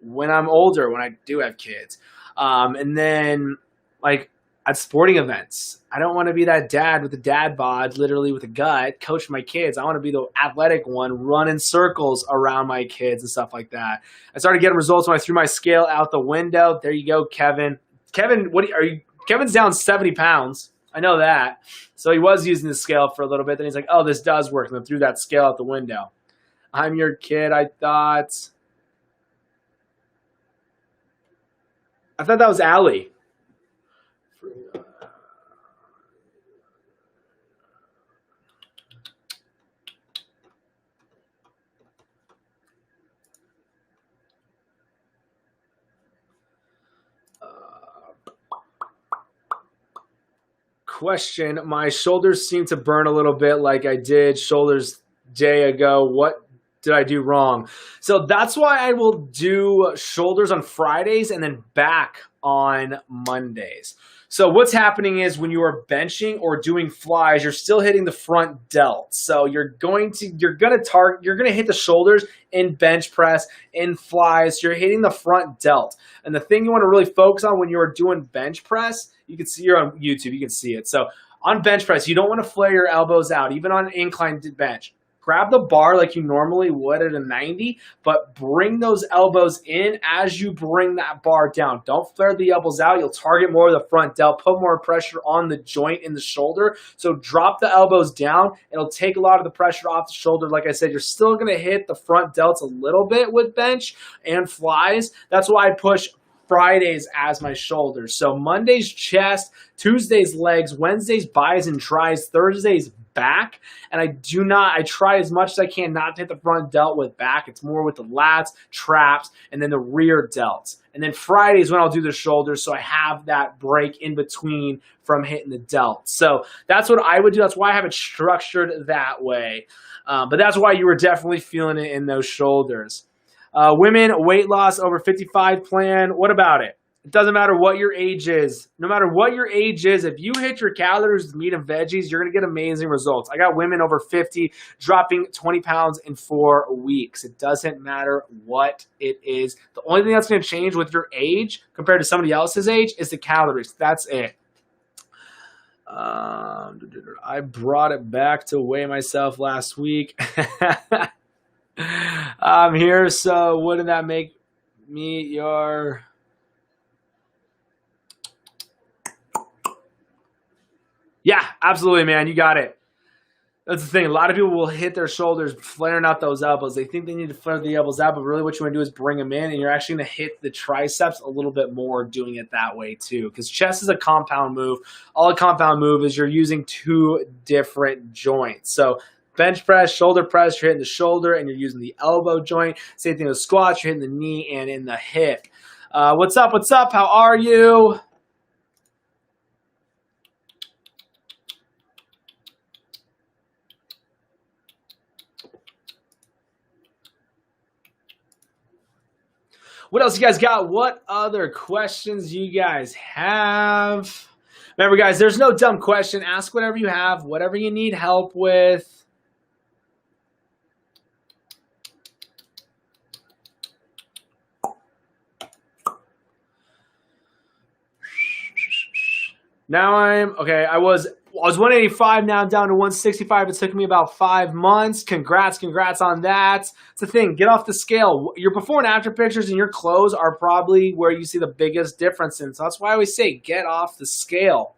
when I'm older, when I do have kids. And then, like, at sporting events, I don't want to be that dad with the dad bod, literally with a gut, coach my kids. I want to be the athletic one, running circles around my kids and stuff like that. I started getting results when I threw my scale out the window. There you go, Kevin. Kevin, Kevin's down 70 pounds. I know that. So he was using the scale for a little bit. Then he's like, oh, this does work. And then threw that scale out the window. I'm your kid, I thought. I thought that was Allie. Question. My shoulders seem to burn a little bit like I did shoulders day ago. What did I do wrong? So that's why I will do shoulders on Fridays and then back on Mondays. So what's happening is when you are benching or doing flies, you're still hitting the front delt. So you're gonna hit the shoulders in bench press, in flies. You're hitting the front delt. And the thing you want to really focus on when you're doing bench press, you can see, you're on YouTube, you can see it. So on bench press, you don't want to flare your elbows out, even on incline bench. Grab the bar like you normally would at a 90, but bring those elbows in as you bring that bar down. Don't flare the elbows out. You'll target more of the front delt, put more pressure on the joint in the shoulder. So drop the elbows down. It'll take a lot of the pressure off the shoulder. Like I said, you're still going to hit the front delts a little bit with bench and flies. That's why I push Fridays as my shoulders. So Monday's chest, Tuesday's legs, Wednesday's bis and tris, Thursday's back. And I try as much as I can not to hit the front delt with back. It's more with the lats, traps, and then the rear delts. And then Fridays when I'll do the shoulders, so I have that break in between from hitting the delt. So that's what I would do. That's why I have it structured that way. But that's why you were definitely feeling it in those shoulders. Women, weight loss over 55 plan. What about it? It doesn't matter what your age is. No matter what your age is, if you hit your calories with meat and veggies, you're going to get amazing results. I got women over 50 dropping 20 pounds in 4 weeks. It doesn't matter what it is. The only thing that's going to change with your age compared to somebody else's age is the calories. That's it. I brought it back to weigh myself last week. I'm here, so wouldn't that make me your... Yeah, absolutely, man. You got it. That's the thing. A lot of people will hit their shoulders flaring out those elbows. They think they need to flare the elbows out, but really what you want to do is bring them in, and you're actually going to hit the triceps a little bit more doing it that way too, because chest is a compound move. All a compound move is you're using 2 different joints. So bench press, shoulder press, you're hitting the shoulder and you're using the elbow joint. Same thing with squats, you're hitting the knee and in the hip. What's up? What's up? How are you? What else you guys got? What other questions you guys have? Remember, guys, there's no dumb question. Ask whatever you have, whatever you need help with. Now I was 185, now I'm down to 165. It took me about 5 months. Congrats on that. It's the thing, get off the scale. Your before and after pictures and your clothes are probably where you see the biggest difference in. So that's why I always say, get off the scale.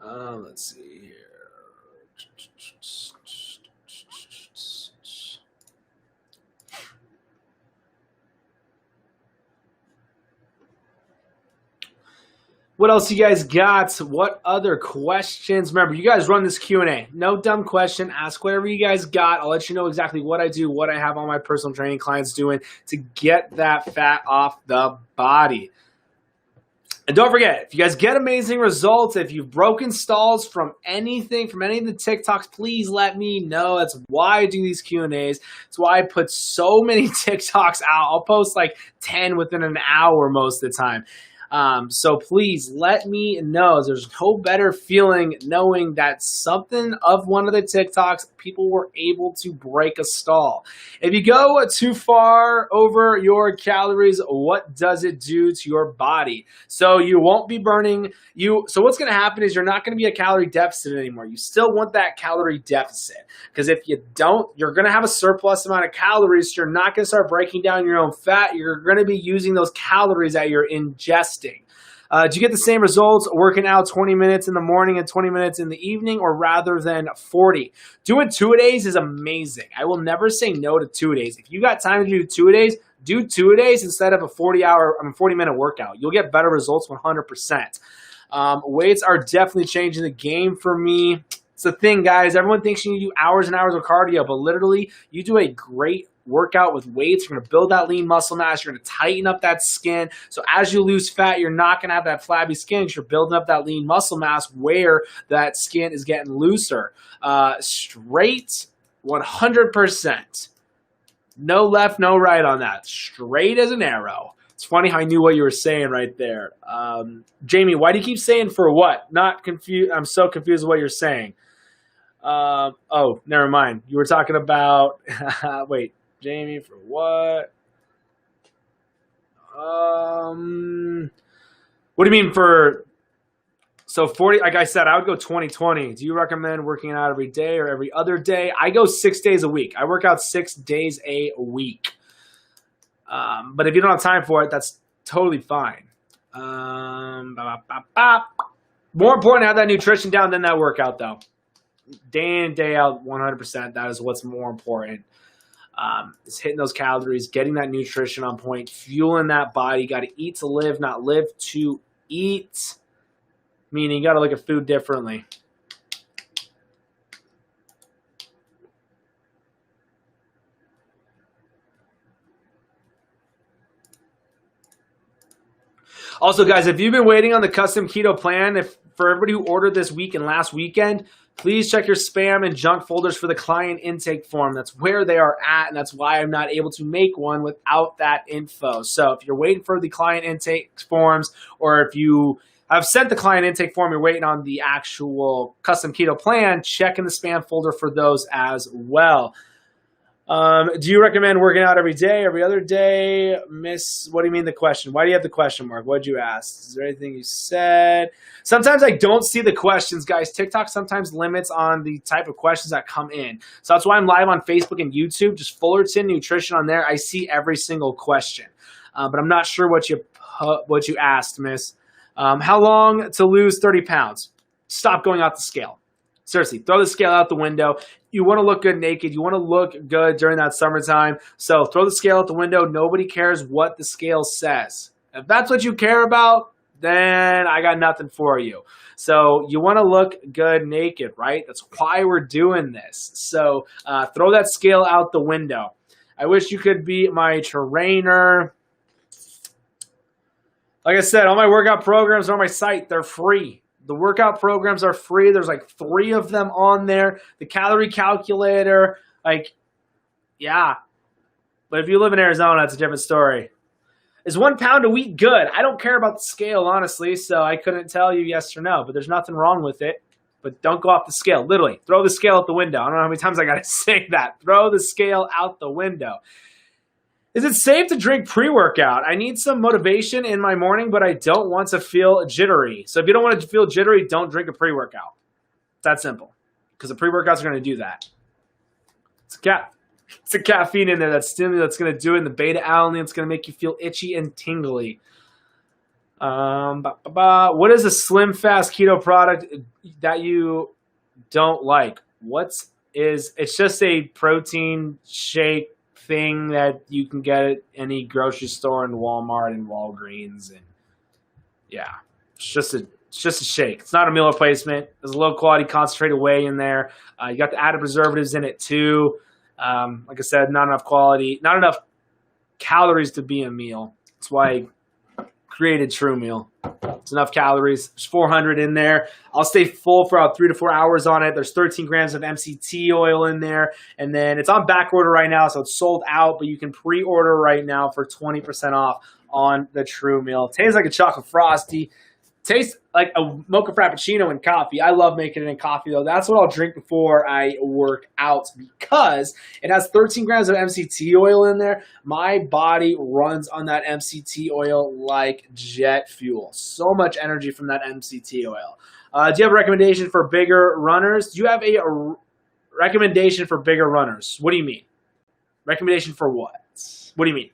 Let's see here. What else you guys got? What other questions? Remember, you guys run this Q&A. No dumb question. Ask whatever you guys got. I'll let you know exactly what I do, what I have all my personal training clients doing to get that fat off the body. And don't forget, if you guys get amazing results, if you've broken stalls from anything, from any of the TikToks, please let me know. That's why I do these Q&As. That's why I put so many TikToks out. I'll post like 10 within an hour most of the time. So please let me know. There's no better feeling knowing that something of one of the TikToks, people were able to break a stall. If you go too far over your calories, what does it do to your body? So you won't be burning. So what's going to happen is you're not going to be a calorie deficit anymore. You still want that calorie deficit, because if you don't, you're going to have a surplus amount of calories. So you're not going to start breaking down your own fat. You're going to be using those calories that you're ingesting. Do you get the same results working out 20 minutes in the morning and 20 minutes in the evening, or rather than 40? Doing 2-a-days is amazing. I will never say no to 2-a-days. If you got time to do 2-a-days, do 2-a-days instead of a 40-minute workout. You'll get better results 100%. Weights are definitely changing the game for me. It's the thing, guys. Everyone thinks you need to do hours and hours of cardio, but literally, you do a great workout with weights. You're going to build that lean muscle mass. You're going to tighten up that skin. So as you lose fat, you're not going to have that flabby skin because you're building up that lean muscle mass where that skin is getting looser. Straight 100%. No left, no right on that. Straight as an arrow. It's funny how I knew what you were saying right there. Jamie, why do you keep saying for what? Not confused. I'm so confused with what you're saying. Oh, never mind. You were talking about, wait, Jamie, for what? What do you mean for, so 40, like I said, I would go 20-20. Do you recommend working out every day or every other day? I go 6 days a week. I work out 6 days a week. But if you don't have time for it, that's totally fine. More important to have that nutrition down than that workout, though. Day in, day out, 100%. That is what's more important. Is hitting those calories, getting that nutrition on point, fueling that body. You got to eat to live, not live to eat. Meaning you got to look at food differently. Also, guys, if you've been waiting on the custom keto plan, if for everybody who ordered this week and last weekend, please check your spam and junk folders for the client intake form. That's where they are at, and that's why I'm not able to make one without that info. So if you're waiting for the client intake forms, or if you have sent the client intake form, you're waiting on the actual custom keto plan, check in the spam folder for those as well. Do you recommend working out every day, every other day? Miss, what do you mean the question? Why do you have the question mark? What did you ask? Is there anything you said? Sometimes I don't see the questions, guys. TikTok sometimes limits on the type of questions that come in. So that's why I'm live on Facebook and YouTube. Just Fullerton Nutrition on there. I see every single question. But I'm not sure what you asked, miss. How long to lose 30 pounds? Stop going off the scale. Seriously, throw the scale out the window. You want to look good naked. You want to look good during that summertime. So throw the scale out the window. Nobody cares what the scale says. If that's what you care about, then I got nothing for you. So you want to look good naked, right? That's why we're doing this. So throw that scale out the window. I wish you could be my trainer. Like I said, all my workout programs are on my site. They're free. The workout programs are free. There's like 3 of them on there. The calorie calculator, like, yeah. But if you live in Arizona, that's a different story. Is 1 pound a week good? I don't care about the scale, honestly, so I couldn't tell you yes or no. But there's nothing wrong with it. But don't go off the scale. Literally, throw the scale out the window. I don't know how many times I got to say that. Throw the scale out the window. Is it safe to drink pre-workout? I need some motivation in my morning, but I don't want to feel jittery. So if you don't want to feel jittery, don't drink a pre-workout. It's that simple. Because the pre-workouts are going to do that. It's a caffeine in there that's going to do it, and the beta-alanine that's going to make you feel itchy and tingly. What is a slim fast keto product that you don't like? It's just a protein shake thing that you can get at any grocery store and Walmart and Walgreens, and yeah, it's just a shake. It's not a meal replacement. There's a low quality concentrated whey in there. You got the added preservatives in it too. Like I said, not enough quality, not enough calories to be a meal. That's why I created True Meal. It's enough calories. There's 400 in there. I'll stay full for about 3 to 4 hours on it. There's 13 grams of MCT oil in there. And then it's on back order right now, so it's sold out, but you can pre-order right now for 20% off on the True Meal. Tastes like a chocolate frosty. Tastes like a mocha frappuccino in coffee. I love making it in coffee, though. That's what I'll drink before I work out because it has 13 grams of MCT oil in there. My body runs on that MCT oil like jet fuel. So much energy from that MCT oil. Do you have a recommendation for bigger runners? Do you have a recommendation for bigger runners? What do you mean? Recommendation for what? What do you mean?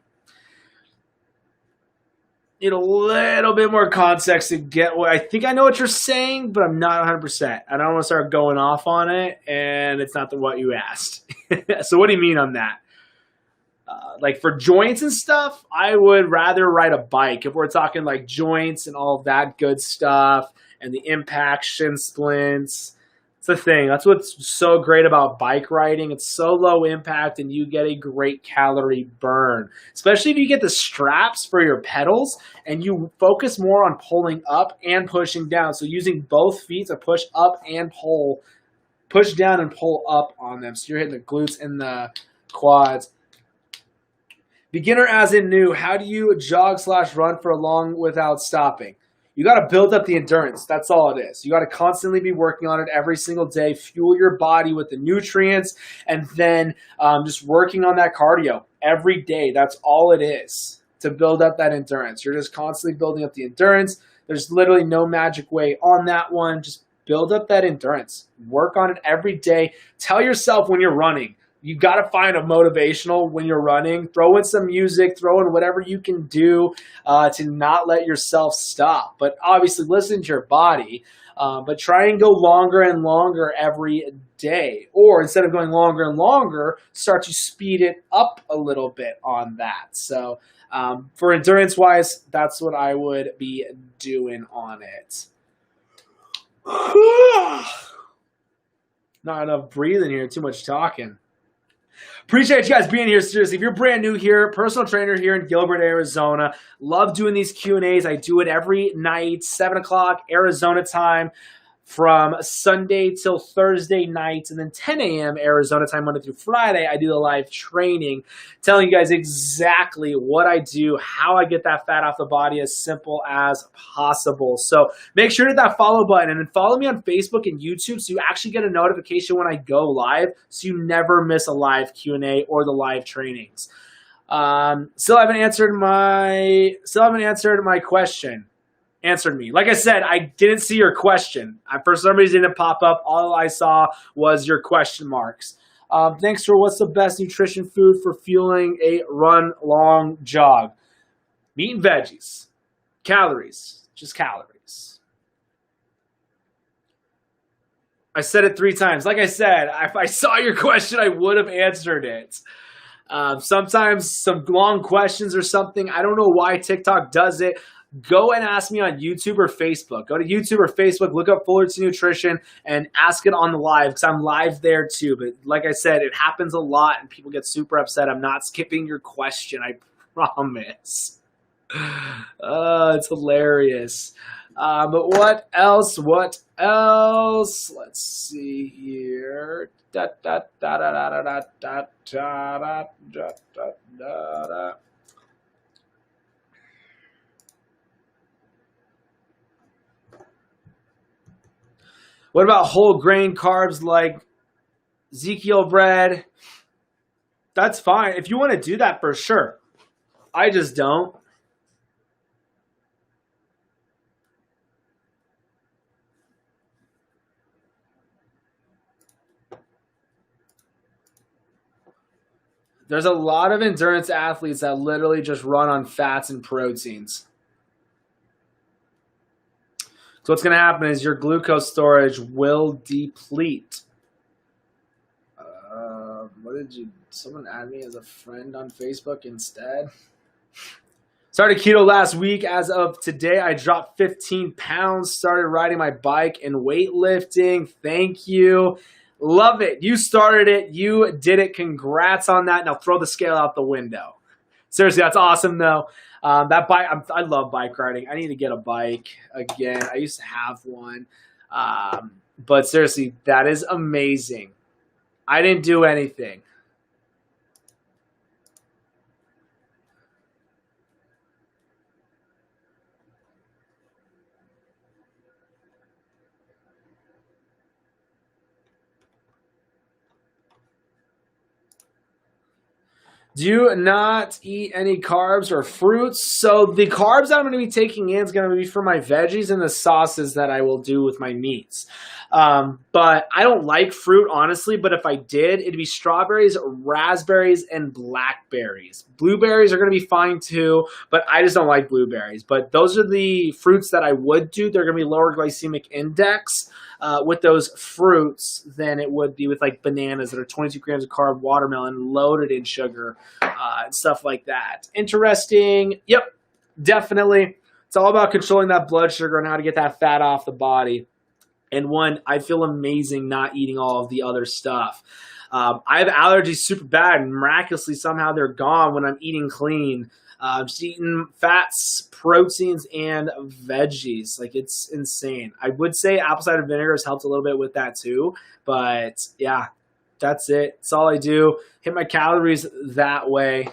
Need a little bit more context to get what I think I know what you're saying, but I'm not 100%. I don't want to start going off on it, and it's not what you asked. So what do you mean on that? Like for joints and stuff, I would rather ride a bike. If we're talking like joints and all of that good stuff and the impact, shin splints, It's the thing. That's what's so great about bike riding. It's so low impact and you get a great calorie burn. Especially if you get the straps for your pedals and you focus more on pulling up and pushing down. So using both feet to push up and push down and pull up on them. So you're hitting the glutes and the quads. Beginner as in new, how do you jog/run for long without stopping? You got to build up the endurance. That's all it is. You got to constantly be working on it every single day, fuel your body with the nutrients, and then just working on that cardio every day. That's all it is to build up that endurance. You're just constantly building up the endurance. There's literally no magic way on that one. Just build up that endurance. Work on it every day. Tell yourself when you're running. You got to find a motivational when you're running. Throw in some music, throw in whatever you can do to not let yourself stop. But obviously listen to your body, but try and go longer and longer every day. Or instead of going longer and longer, start to speed it up a little bit on that. So for endurance-wise, that's what I would be doing on it. Not enough breathing here, too much talking. Appreciate you guys being here. Seriously, if you're brand new here, personal trainer here in Gilbert, Arizona. Love doing these Q&As. I do it every night, 7 o'clock Arizona time, from Sunday till Thursday nights, and then 10 a.m. Arizona time, Monday through Friday. I do the live training, telling you guys exactly what I do, how I get that fat off the body, as simple as possible. So make sure to hit that follow button, and then follow me on Facebook and YouTube so you actually get a notification when I go live, so you never miss a live Q&A or the live trainings. Still haven't answered my question. Answered me. Like I said, I didn't see your question. For some reason, it didn't pop up. All I saw was your question marks. Thanks for what's the best nutrition food for fueling a run, long jog? Meat and veggies. Calories. Just calories. I said it 3 times. Like I said, if I saw your question, I would have answered it. Sometimes some long questions or something. I don't know why TikTok does it. Go and ask me on YouTube or Facebook. Go to YouTube or Facebook, look up Fullerton Nutrition, and ask it on the live, because I'm live there too. But like I said, it happens a lot, and people get super upset. I'm not skipping your question, I promise. It's hilarious. But what else? Let's see here. What about whole grain carbs like Ezekiel bread? That's fine. If you want to do that, for sure. I just don't. There's a lot of endurance athletes that literally just run on fats and proteins. So what's going to happen is your glucose storage will deplete. Someone add me as a friend on Facebook instead? Started keto last week. As of today, I dropped 15 pounds, started riding my bike and weightlifting. Thank you. Love it. You started it. You did it. Congrats on that. Now throw the scale out the window. Seriously, that's awesome though. That bike, I love bike riding. I need to get a bike again. I used to have one. But seriously, that is amazing. I didn't do anything. Do not eat any carbs or fruits. So the carbs that I'm going to be taking in is going to be for my veggies and the sauces that I will do with my meats. But I don't like fruit, honestly, but if I did, it'd be strawberries, raspberries, and blackberries. Blueberries are going to be fine too, but I just don't like blueberries. But those are the fruits that I would do. They're going to be lower glycemic index with those fruits than it would be with like bananas that are 22 grams of carb, watermelon loaded in sugar, and stuff like that. Interesting. Yep, definitely. It's all about controlling that blood sugar and how to get that fat off the body. And one, I feel amazing not eating all of the other stuff. I have allergies super bad, and miraculously somehow they're gone when I'm eating clean. Just eating fats, proteins, and veggies. Like, it's insane. I would say apple cider vinegar has helped a little bit with that too. But yeah, that's it. That's all I do. Hit my calories that way.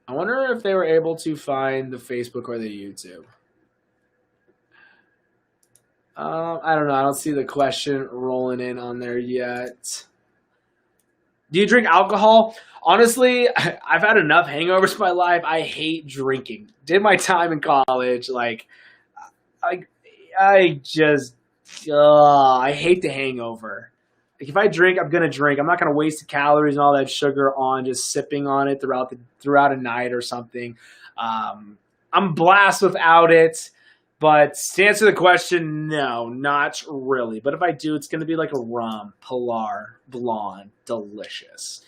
I wonder if they were able to find the Facebook or the YouTube. I don't know. I don't see the question rolling in on there yet. Do you drink alcohol? Honestly, I've had enough hangovers in my life. I hate drinking. Did my time in college. I, I just, I hate the hangover. Like, if I drink, I'm gonna drink. I'm not gonna waste the calories and all that sugar on just sipping on it throughout a night or something. I'm blessed without it. But to answer the question, no, not really. But if I do, it's going to be like a rum, Pilar, blonde, delicious.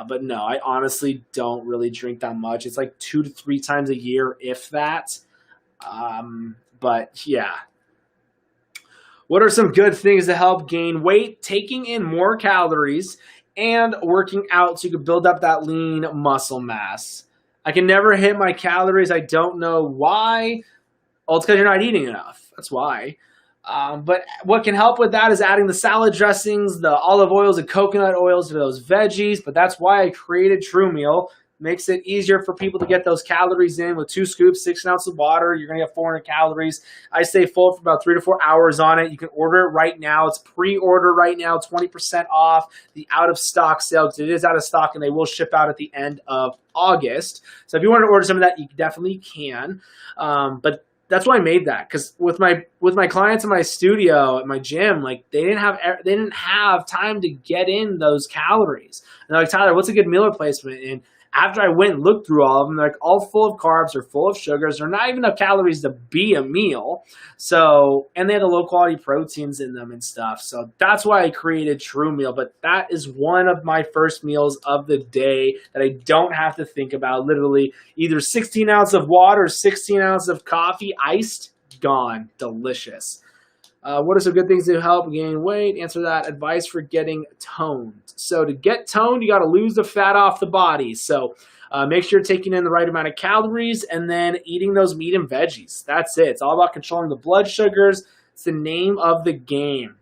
But no, I honestly don't really drink that much. It's like 2 to 3 times a year, if that. But yeah. What are some good things to help gain weight? Taking in more calories and working out so you can build up that lean muscle mass. I can never hit my calories. I don't know why. Well, it's because you're not eating enough. That's why. But what can help with that is adding the salad dressings, the olive oils, and coconut oils to those veggies. But that's why I created True Meal. Makes it easier for people to get those calories in with 2 scoops, 6 ounces of water. You're going to get 400 calories. I stay full for about 3 to 4 hours on it. You can order it right now. It's pre-order right now, 20% off the out-of-stock sale, because it is out of stock and they will ship out at the end of August. So if you want to order some of that, you definitely can. But that's why I made that, because with my clients in my studio at my gym, like they didn't have time to get in those calories. And they're like, Tyler, what's a good meal replacement? And after I went and looked through all of them, they're like all full of carbs or full of sugars. They're not even enough calories to be a meal. So, and they had the low quality proteins in them and stuff. So that's why I created True Meal. But that is one of my first meals of the day that I don't have to think about. Literally either 16 ounces of water or 16 ounces of coffee, iced, gone, delicious. What are some good things to help gain weight? Answer that. Advice for getting toned. So to get toned, you got to lose the fat off the body. So make sure you're taking in the right amount of calories and then eating those meat and veggies. That's it. It's all about controlling the blood sugars. It's the name of the game.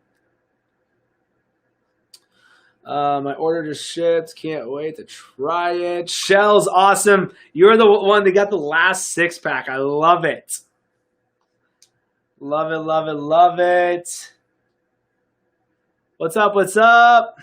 My order just shipped. Can't wait to try it. Shell's awesome. You're the one that got the last 6-pack. I love it. Love it, love it, love it. What's up? What's up?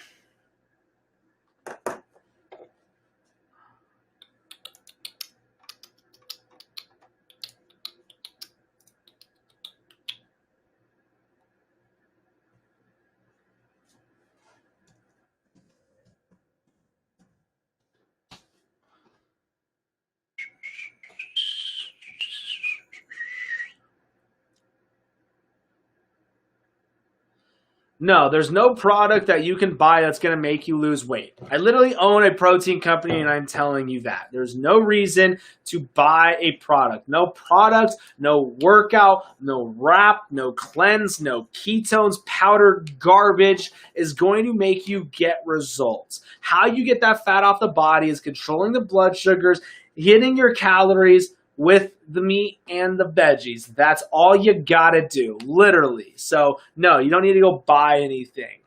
No, there's no product that you can buy that's going to make you lose weight. I literally own a protein company and I'm telling you that. There's no reason to buy a product. No product, no workout, no wrap, no cleanse, no ketones, powder garbage is going to make you get results. How you get that fat off the body is controlling the blood sugars, hitting your calories, with the meat and the veggies. That's all you gotta do, literally. So no, you don't need to go buy anything.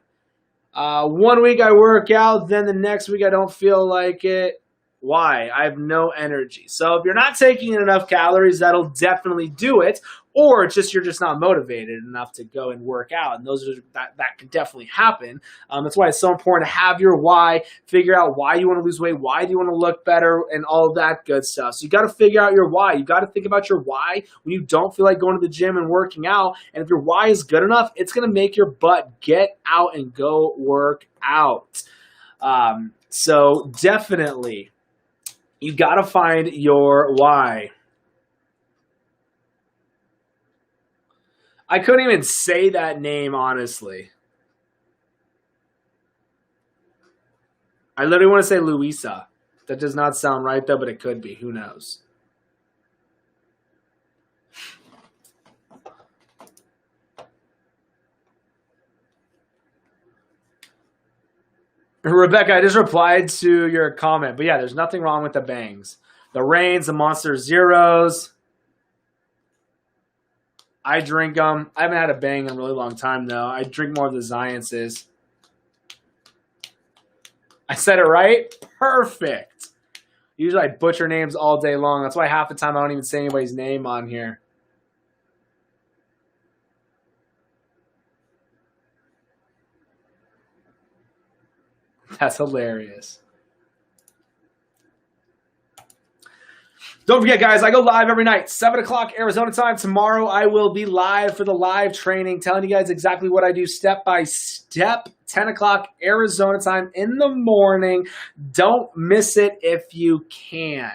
1 week I work out, then the next week I don't feel like it. Why? I have no energy. So if you're not taking in enough calories, that'll definitely do it. Or it's just you're just not motivated enough to go and work out. And that can definitely happen. That's why it's so important to have your why, figure out why you want to lose weight, why do you want to look better, and all of that good stuff. So you got to figure out your why. You got to think about your why when you don't feel like going to the gym and working out. And if your why is good enough, it's going to make your butt get out and go work out. So definitely, you got to find your why. I couldn't even say that name, honestly. I literally want to say Louisa. That does not sound right, though, but it could be. Who knows? Rebecca, I just replied to your comment, but yeah, there's nothing wrong with the bangs. The Reigns, the Monster Zeros. I drink them. I haven't had a bang in a really long time, though. I drink more of the Ziences. I said it right? Perfect. Usually I butcher names all day long. That's why half the time I don't even say anybody's name on here. That's hilarious. Don't forget, guys, I go live every night, 7 o'clock Arizona time. Tomorrow I will be live for the live training, telling you guys exactly what I do step by step, 10 o'clock Arizona time in the morning. Don't miss it if you can.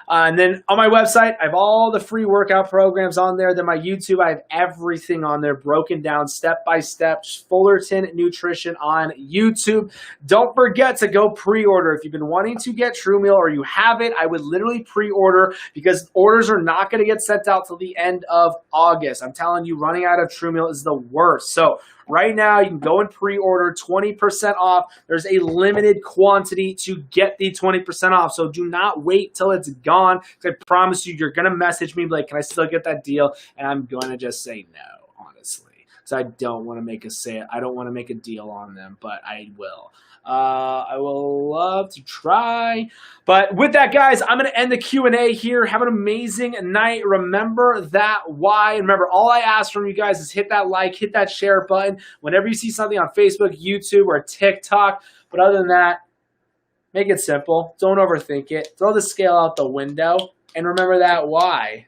And then on my website, I have all the free workout programs on there. Then my YouTube, I have everything on there broken down step by step. Fullerton Nutrition on YouTube. Don't forget to go pre-order. If you've been wanting to get True Meal or you have it, I would literally pre-order because orders are not going to get sent out till the end of August. I'm telling you, running out of True Meal is the worst. So right now, you can go and pre-order 20% off. There's a limited quantity to get the 20% off. So do not wait till it's gone. I promise you, you're going to message me like, can I still get that deal? And I'm going to just say no, honestly. Because I don't want to make a sale. I don't want to make a deal on them, but I will. I will love to try. But with that, guys, I'm going to end the Q&A here. Have an amazing night. Remember that why. And remember, all I ask from you guys is hit that like, hit that share button whenever you see something on Facebook, YouTube, or TikTok. But other than that, make it simple. Don't overthink it. Throw the scale out the window. And remember that why.